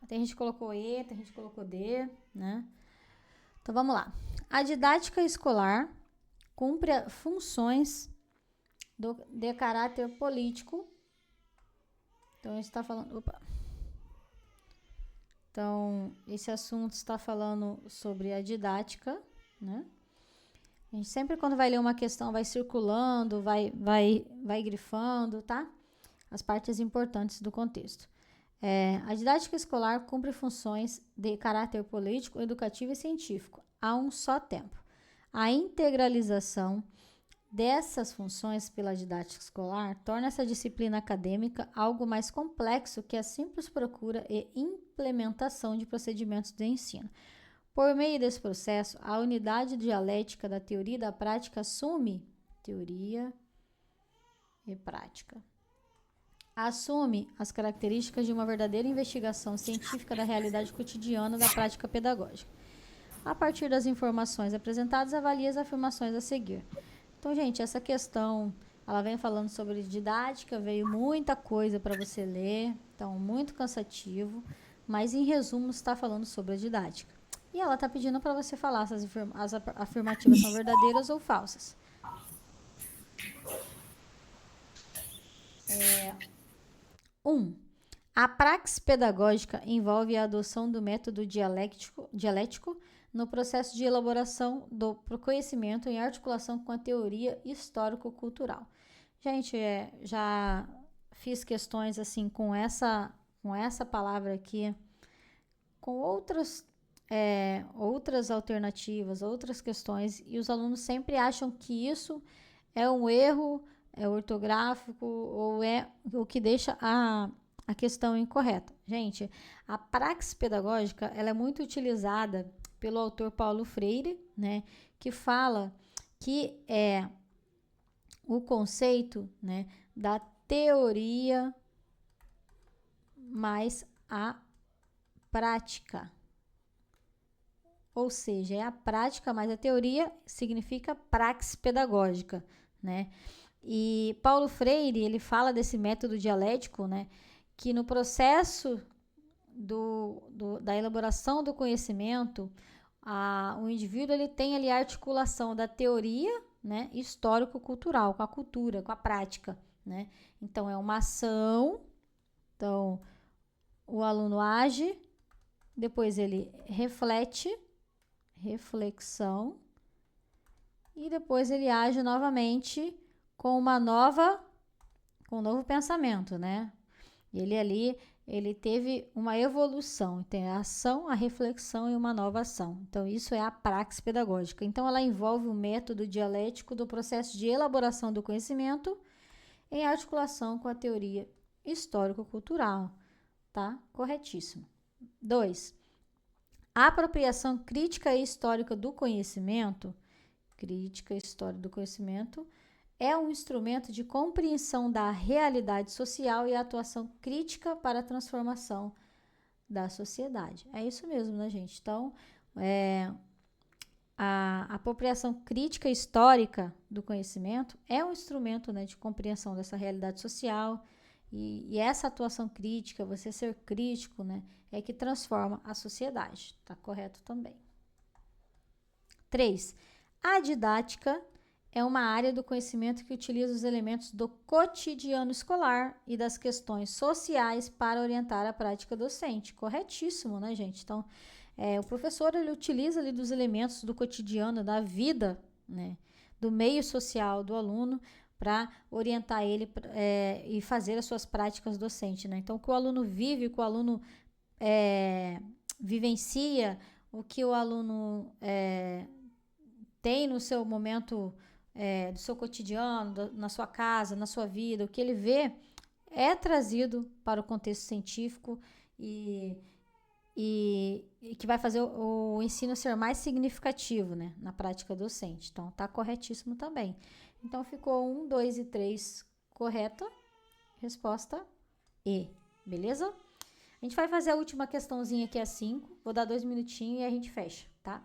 Tem gente que colocou E, tem gente que colocou D, né? Então vamos lá. A didática escolar cumpre funções de caráter político. Então, está falando. Opa. Então, esse assunto está falando sobre a didática, né? A gente sempre, quando vai ler uma questão, vai circulando, vai grifando, tá? As partes importantes do contexto. A didática escolar cumpre funções de caráter político, educativo e científico a um só tempo. A integralização dessas funções pela didática escolar torna essa disciplina acadêmica algo mais complexo que a simples procura e implementação de procedimentos de ensino. Por meio desse processo, a unidade dialética da teoria e da prática assume teoria e prática. Assume as características de uma verdadeira investigação científica da realidade cotidiana da prática pedagógica. A partir das informações apresentadas, avalia as afirmações a seguir. Então, gente, essa questão, ela vem falando sobre didática, veio muita coisa para você ler, então, muito cansativo, mas em resumo, está falando sobre a didática. E ela está pedindo para você falar se as afirmativas são verdadeiras ou falsas. 1. A praxis pedagógica envolve a adoção do método dialético no processo de elaboração do conhecimento em articulação com a teoria histórico-cultural. Gente, já fiz questões assim com essa palavra aqui, com outras alternativas, outras questões, e os alunos sempre acham que isso é um erro ortográfico ou é o que deixa a questão incorreta. Gente, a praxis pedagógica ela é muito utilizada pelo autor Paulo Freire, né, que fala que é o conceito, né, da teoria mais a prática. Ou seja, é a prática mais a teoria, significa praxis pedagógica, né? E Paulo Freire, ele fala desse método dialético, né, que no processo da elaboração do conhecimento, o indivíduo ele tem ali a articulação da teoria, né, histórico-cultural, com a cultura, com a prática, né? Então, é uma ação, então, o aluno age, depois ele reflete, reflexão, e depois ele age novamente com um novo pensamento, né? Ele teve uma evolução, tem a ação, a reflexão e uma nova ação. Então, isso é a praxis pedagógica. Então, ela envolve o método dialético do processo de elaboração do conhecimento em articulação com a teoria histórico-cultural, tá? Corretíssimo. 2. A apropriação crítica e histórica do conhecimento, é um instrumento de compreensão da realidade social e atuação crítica para a transformação da sociedade. É isso mesmo, né, gente? Então, a apropriação crítica histórica do conhecimento é um instrumento, né, de compreensão dessa realidade social e essa atuação crítica, você ser crítico, né, é que transforma a sociedade. Tá correto também. 3. A didática é uma área do conhecimento que utiliza os elementos do cotidiano escolar e das questões sociais para orientar a prática docente. Corretíssimo, né, gente? Então, o professor ele utiliza ali dos elementos do cotidiano, da vida, né, do meio social do aluno para orientar ele e fazer as suas práticas docentes, né? Então, o que o aluno vive, o que o aluno vivencia, o que o aluno tem no seu momento do seu cotidiano, na sua casa, na sua vida, o que ele vê é trazido para o contexto científico e que vai fazer o ensino ser mais significativo, né, na prática docente. Então, tá corretíssimo também. Então, ficou 1, 2 e 3 correta. Resposta E, beleza? A gente vai fazer a última questãozinha aqui, a 5. Vou dar 2 minutinhos e a gente fecha, tá?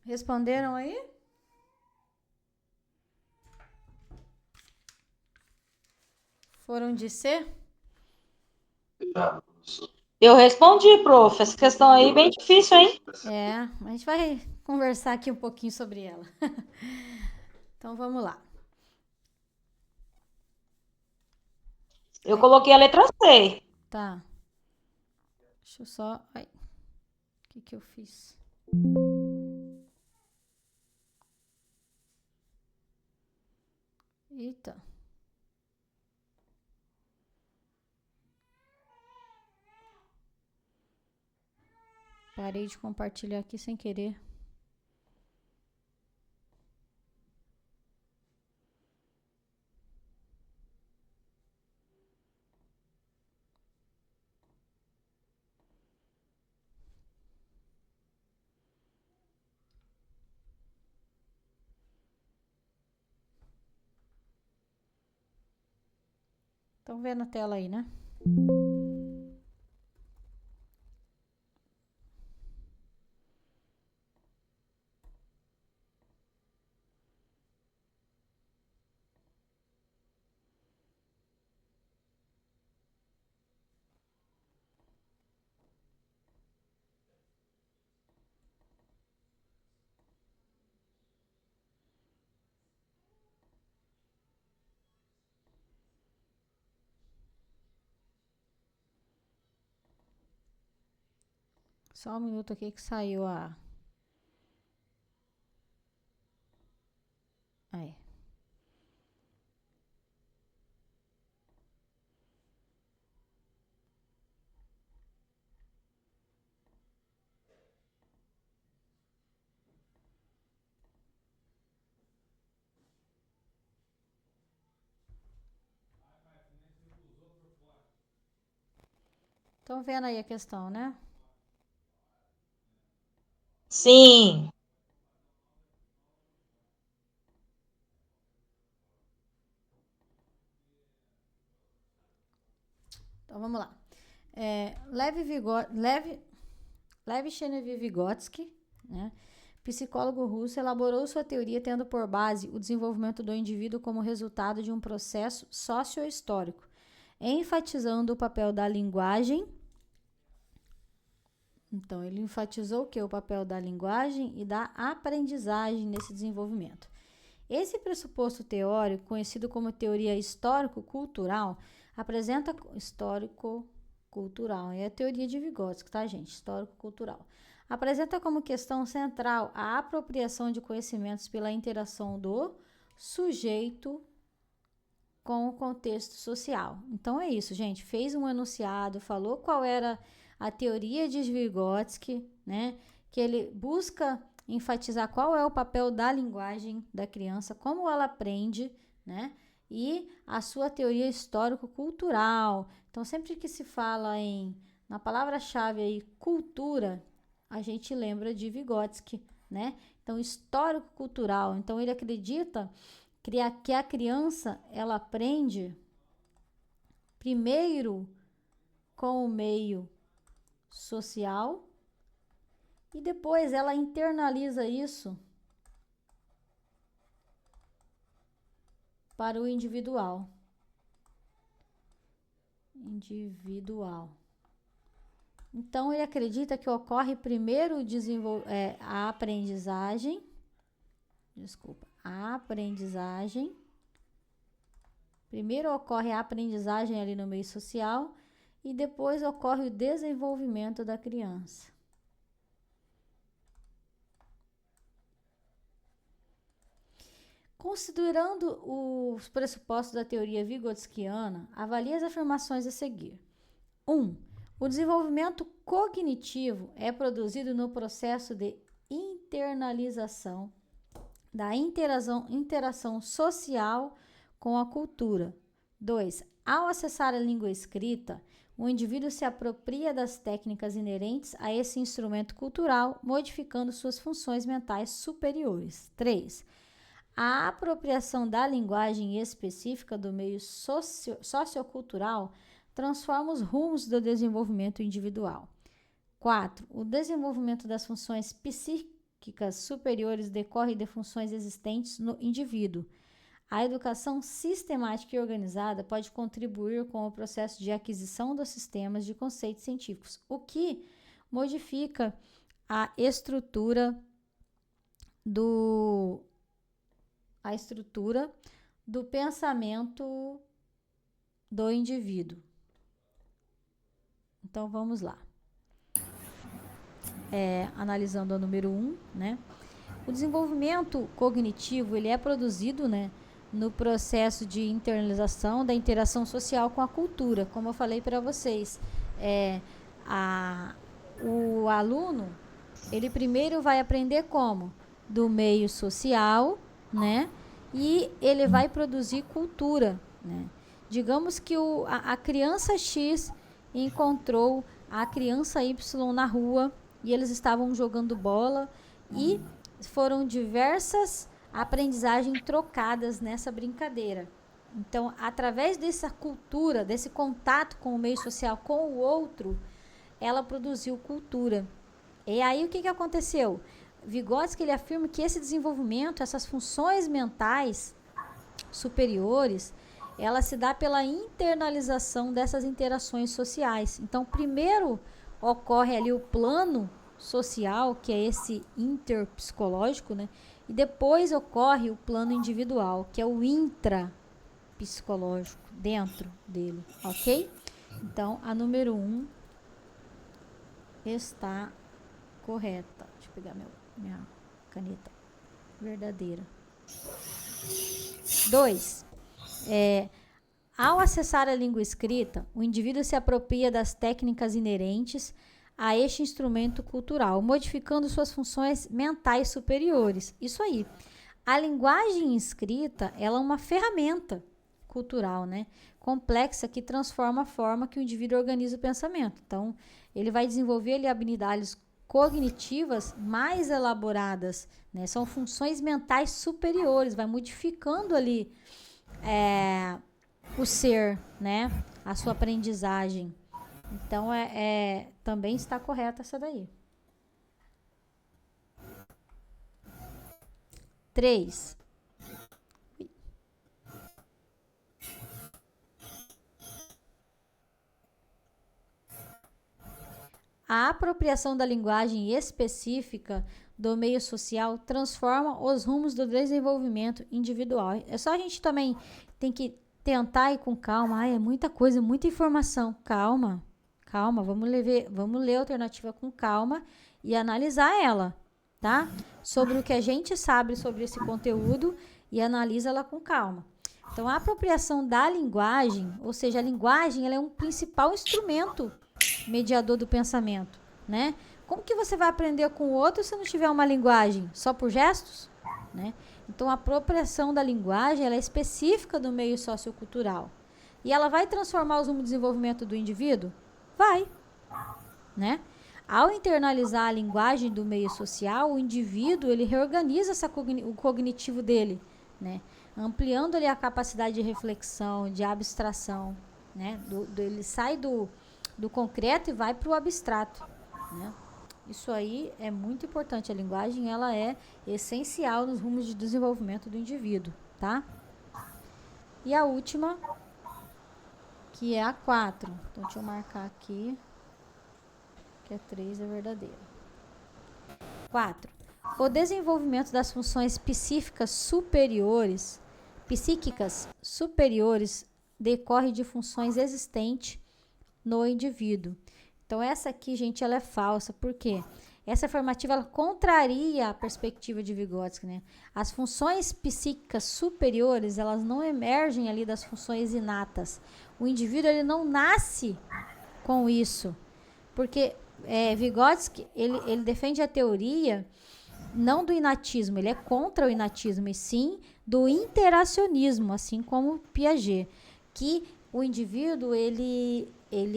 Responderam aí? Foram de C? Eu respondi, prof. Essa questão aí é bem difícil, hein? É, a gente vai conversar aqui um pouquinho sobre ela. Então vamos lá. Eu coloquei a letra C. Tá. Deixa eu só. Ai, o que eu fiz? Eita. Parei de compartilhar aqui sem querer. Estão vendo a tela aí, né? Só um minuto aqui que saiu a. Aí. Estão vendo aí a questão, né? Sim. Então vamos lá. Lev Chenevy Vygotsky, né, psicólogo russo, elaborou sua teoria tendo por base o desenvolvimento do indivíduo como resultado de um processo socio-histórico, enfatizando o papel da linguagem. Então, ele enfatizou o que? O papel da linguagem e da aprendizagem nesse desenvolvimento. Esse pressuposto teórico, conhecido como teoria histórico-cultural, apresenta histórico-cultural, é a teoria de Vygotsky, tá, gente? Histórico-cultural. Apresenta como questão central a apropriação de conhecimentos pela interação do sujeito com o contexto social. Então é isso, gente. Fez um enunciado, falou qual era a teoria de Vygotsky, né? Que ele busca enfatizar qual é o papel da linguagem da criança, como ela aprende, né? E a sua teoria histórico-cultural. Então, sempre que se fala na palavra-chave aí, cultura, a gente lembra de Vygotsky, né? Então, histórico-cultural. Então, ele acredita que a criança, ela aprende primeiro com o meio social e depois ela internaliza isso para o individual. Então, ele acredita que ocorre primeiro a aprendizagem. Primeiro ocorre a aprendizagem ali no meio social e depois ocorre o desenvolvimento da criança. Considerando os pressupostos da teoria vygotskiana, avalie as afirmações a seguir. 1. O desenvolvimento cognitivo é produzido no processo de internalização da interação social com a cultura. 2. Ao acessar a língua escrita, o indivíduo se apropria das técnicas inerentes a esse instrumento cultural, modificando suas funções mentais superiores. 3. A apropriação da linguagem específica do meio sociocultural transforma os rumos do desenvolvimento individual. 4. O desenvolvimento das funções psíquicas psíquicas superiores decorre de funções existentes no indivíduo. A educação sistemática e organizada pode contribuir com o processo de aquisição dos sistemas de conceitos científicos, o que modifica a estrutura do pensamento do indivíduo. Então, vamos lá. Analisando o número 1, né? O desenvolvimento cognitivo, ele é produzido, né, no processo de internalização da interação social com a cultura. Como eu falei para vocês, o aluno, ele primeiro vai aprender como? Do meio social, né? E ele vai produzir cultura, né? Digamos que a criança X encontrou a criança Y na rua e eles estavam jogando bola e foram diversas aprendizagens trocadas nessa brincadeira. Então, através dessa cultura, desse contato com o meio social, com o outro, ela produziu cultura. E aí, o que aconteceu? Vygotsky, ele afirma que esse desenvolvimento, essas funções mentais superiores, ela se dá pela internalização dessas interações sociais. Então, primeiro ocorre ali o plano social, que é esse interpsicológico, né? E depois ocorre o plano individual, que é o intrapsicológico, dentro dele, ok? Então, a número 1 está correta. Deixa eu pegar minha caneta verdadeira. 2. Ao acessar a língua escrita, o indivíduo se apropria das técnicas inerentes a este instrumento cultural, modificando suas funções mentais superiores. Isso aí. A linguagem escrita, ela é uma ferramenta cultural, né? Complexa, que transforma a forma que o indivíduo organiza o pensamento. Então, ele vai desenvolver ali habilidades cognitivas mais elaboradas, né? São funções mentais superiores, vai modificando ali o ser, né? A sua aprendizagem. Então, também está correta essa daí. 3. A apropriação da linguagem específica do meio social transforma os rumos do desenvolvimento individual. É só a gente também tem que tentar ir com calma. É muita coisa, muita informação. Calma, vamos ler a alternativa com calma e analisar ela, tá? Sobre o que a gente sabe sobre esse conteúdo e analisa ela com calma. Então, a apropriação da linguagem, ou seja, a linguagem, ela é um principal instrumento mediador do pensamento, né? Como que você vai aprender com o outro se não tiver uma linguagem? Só por gestos, né? Então, a apropriação da linguagem, ela é específica do meio sociocultural. E ela vai transformar os rumos de desenvolvimento do indivíduo? Vai, né? Ao internalizar a linguagem do meio social, o indivíduo, ele reorganiza o cognitivo dele, né? Ampliando ali a capacidade de reflexão, de abstração, né? Ele sai do concreto e vai para o abstrato, né? Isso aí é muito importante. A linguagem, ela é essencial nos rumos de desenvolvimento do indivíduo, tá? E a última, que é a 4. Então, deixa eu marcar aqui, que a 3 é verdadeira. 4. O desenvolvimento das funções psíquicas superiores decorre de funções existentes no indivíduo. Então, essa aqui, gente, ela é falsa. Por quê? Essa afirmativa, ela contraria a perspectiva de Vygotsky, né? As funções psíquicas superiores, elas não emergem ali das funções inatas. O indivíduo, ele não nasce com isso. Porque Vygotsky, ele defende a teoria não do inatismo, ele é contra o inatismo, e sim do interacionismo, assim como Piaget, que o indivíduo, ele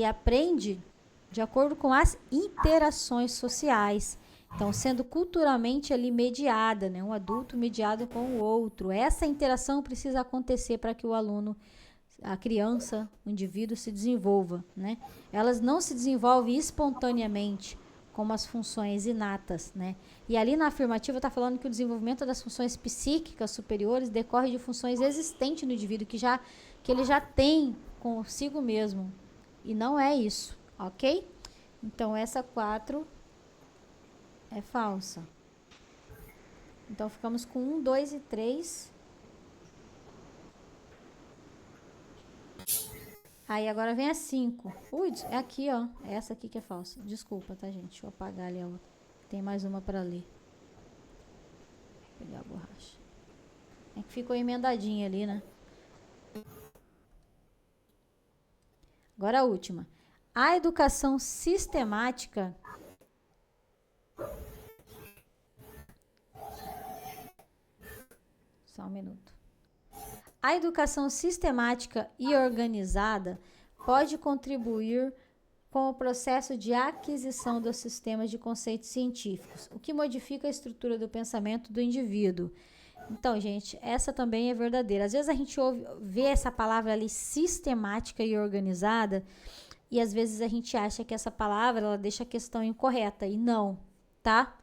aprende de acordo com as interações sociais. Então, sendo culturalmente ali mediada, né? Um adulto mediado com o outro. Essa interação precisa acontecer para que o aluno, a criança, o indivíduo se desenvolva, né? Elas não se desenvolvem espontaneamente, como as funções inatas, né? E ali na afirmativa está falando que o desenvolvimento das funções psíquicas superiores decorre de funções existentes no indivíduo, que ele já tem consigo mesmo. E não é isso, ok? Então, essa 4 é falsa. Então, ficamos com 1, 2 e 3. Aí, agora vem a 5. Ui, é aqui, ó. É essa aqui que é falsa. Desculpa, tá, gente? Deixa eu apagar ali a outra. Tem mais uma para ler. Vou pegar a borracha. É que ficou emendadinha ali, né? Agora a última. A educação sistemática... Só um minuto. A educação sistemática e organizada pode contribuir com o processo de aquisição dos sistemas de conceitos científicos, o que modifica a estrutura do pensamento do indivíduo. Então, gente, essa também é verdadeira. Às vezes a gente vê essa palavra ali, sistemática e organizada, e às vezes a gente acha que essa palavra ela deixa a questão incorreta, e não, tá?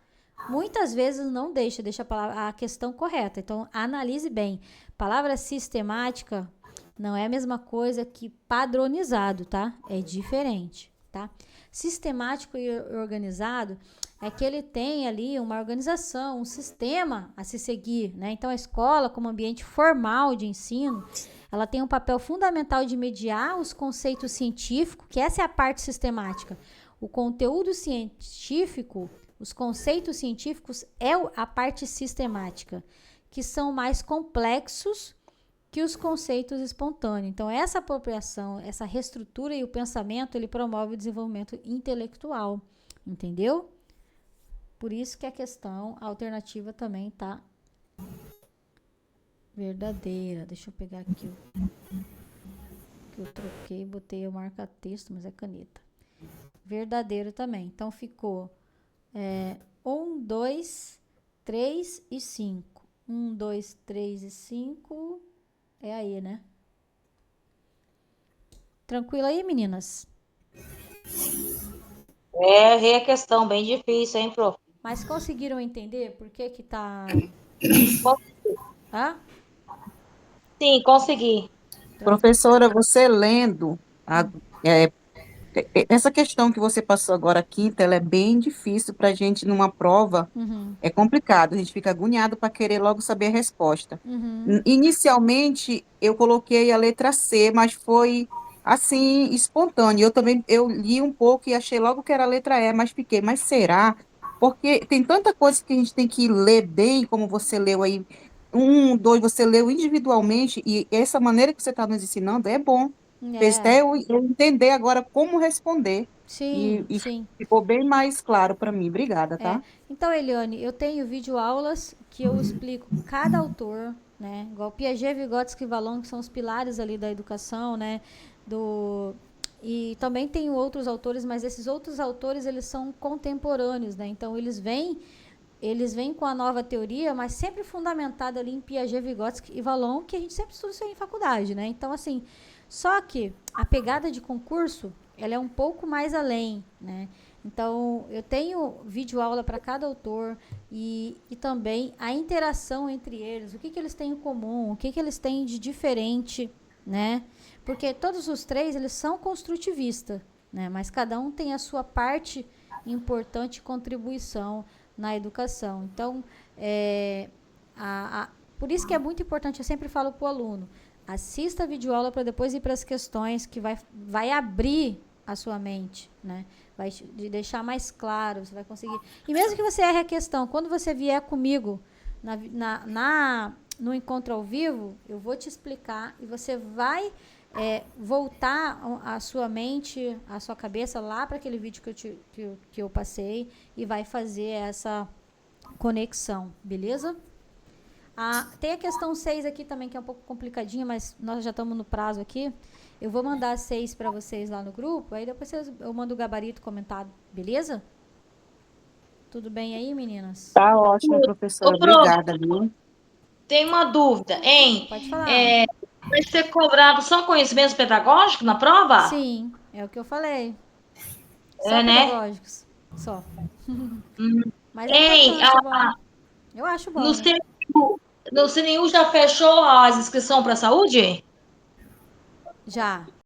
Muitas vezes não deixa a questão correta. Então, analise bem. Palavra sistemática não é a mesma coisa que padronizado, tá? É diferente, tá? Sistemático e organizado é que ele tem ali uma organização, um sistema a se seguir, né? Então, a escola, como ambiente formal de ensino, ela tem um papel fundamental de mediar os conceitos científicos, que essa é a parte sistemática. O conteúdo científico, os conceitos científicos é a parte sistemática, que são mais complexos que os conceitos espontâneos. Então, essa apropriação, essa reestrutura e o pensamento, ele promove o desenvolvimento intelectual, entendeu? Por isso que a questão alternativa também tá verdadeira. Deixa eu pegar aqui o que eu troquei, botei o marca-texto, mas é caneta. Verdadeiro também. Então, ficou 1, 2, 3 e 5. 1, 2, 3 e 5. É aí, né? Tranquilo aí, meninas? Errei a questão, bem difícil, hein, prof? Mas conseguiram entender por que que tá... Hã? Sim, consegui. Professora, você lendo, é, essa questão que você passou agora, quinta, ela é bem difícil para a gente numa prova, é complicado, a gente fica agoniado para querer logo saber a resposta. Inicialmente, eu coloquei a letra C, mas foi assim, espontâneo. Eu li um pouco e achei logo que era a letra E, mas será? Porque tem tanta coisa que a gente tem que ler bem, como você leu aí, 1, 2, você leu individualmente, e essa maneira que você está nos ensinando é bom. Fez até eu entender agora como responder. Sim, E sim. ficou bem mais claro para mim. Obrigada, tá? Então, Eliane, eu tenho videoaulas que eu explico cada autor, né? Igual Piaget, Vygotsky e Vallon, que são os pilares ali da educação, né? E também tenho outros autores, mas esses outros autores, eles são contemporâneos, né? Então, eles vêm com a nova teoria, mas sempre fundamentada ali em Piaget, Vygotsky e Vallon, que a gente sempre estuda isso aí em faculdade, né? Então, assim, só que a pegada de concurso, ela é um pouco mais além, né? Então, eu tenho videoaula para cada autor e também a interação entre eles, o que eles têm em comum, o que eles têm de diferente, né? Porque todos os três, eles são construtivistas, né? Mas cada um tem a sua parte importante contribuição na educação. Então, por isso que é muito importante, eu sempre falo para o aluno, assista a videoaula para depois ir para as questões que vai abrir a sua mente, né? Vai te deixar mais claro, você vai conseguir. E mesmo que você erre a questão, quando você vier comigo no encontro ao vivo, eu vou te explicar e você vai voltar a sua mente, a sua cabeça lá para aquele vídeo que eu passei e vai fazer essa conexão, beleza? Tem a questão 6 aqui também, que é um pouco complicadinha, mas nós já estamos no prazo aqui. Eu vou mandar 6 para vocês lá no grupo, aí depois eu mando o gabarito comentado, beleza? Tudo bem aí, meninas? Tá ótimo, professora. Obrigada, viu? Tem uma dúvida, hein? Pode falar. Vai ser cobrado só conhecimentos pedagógicos na prova? Sim, é o que eu falei. Só né? pedagógicos. Só. Hum. Mas é Hein, importante, é bom. Eu acho bom, no né? CNU já fechou as inscrições para saúde? Já.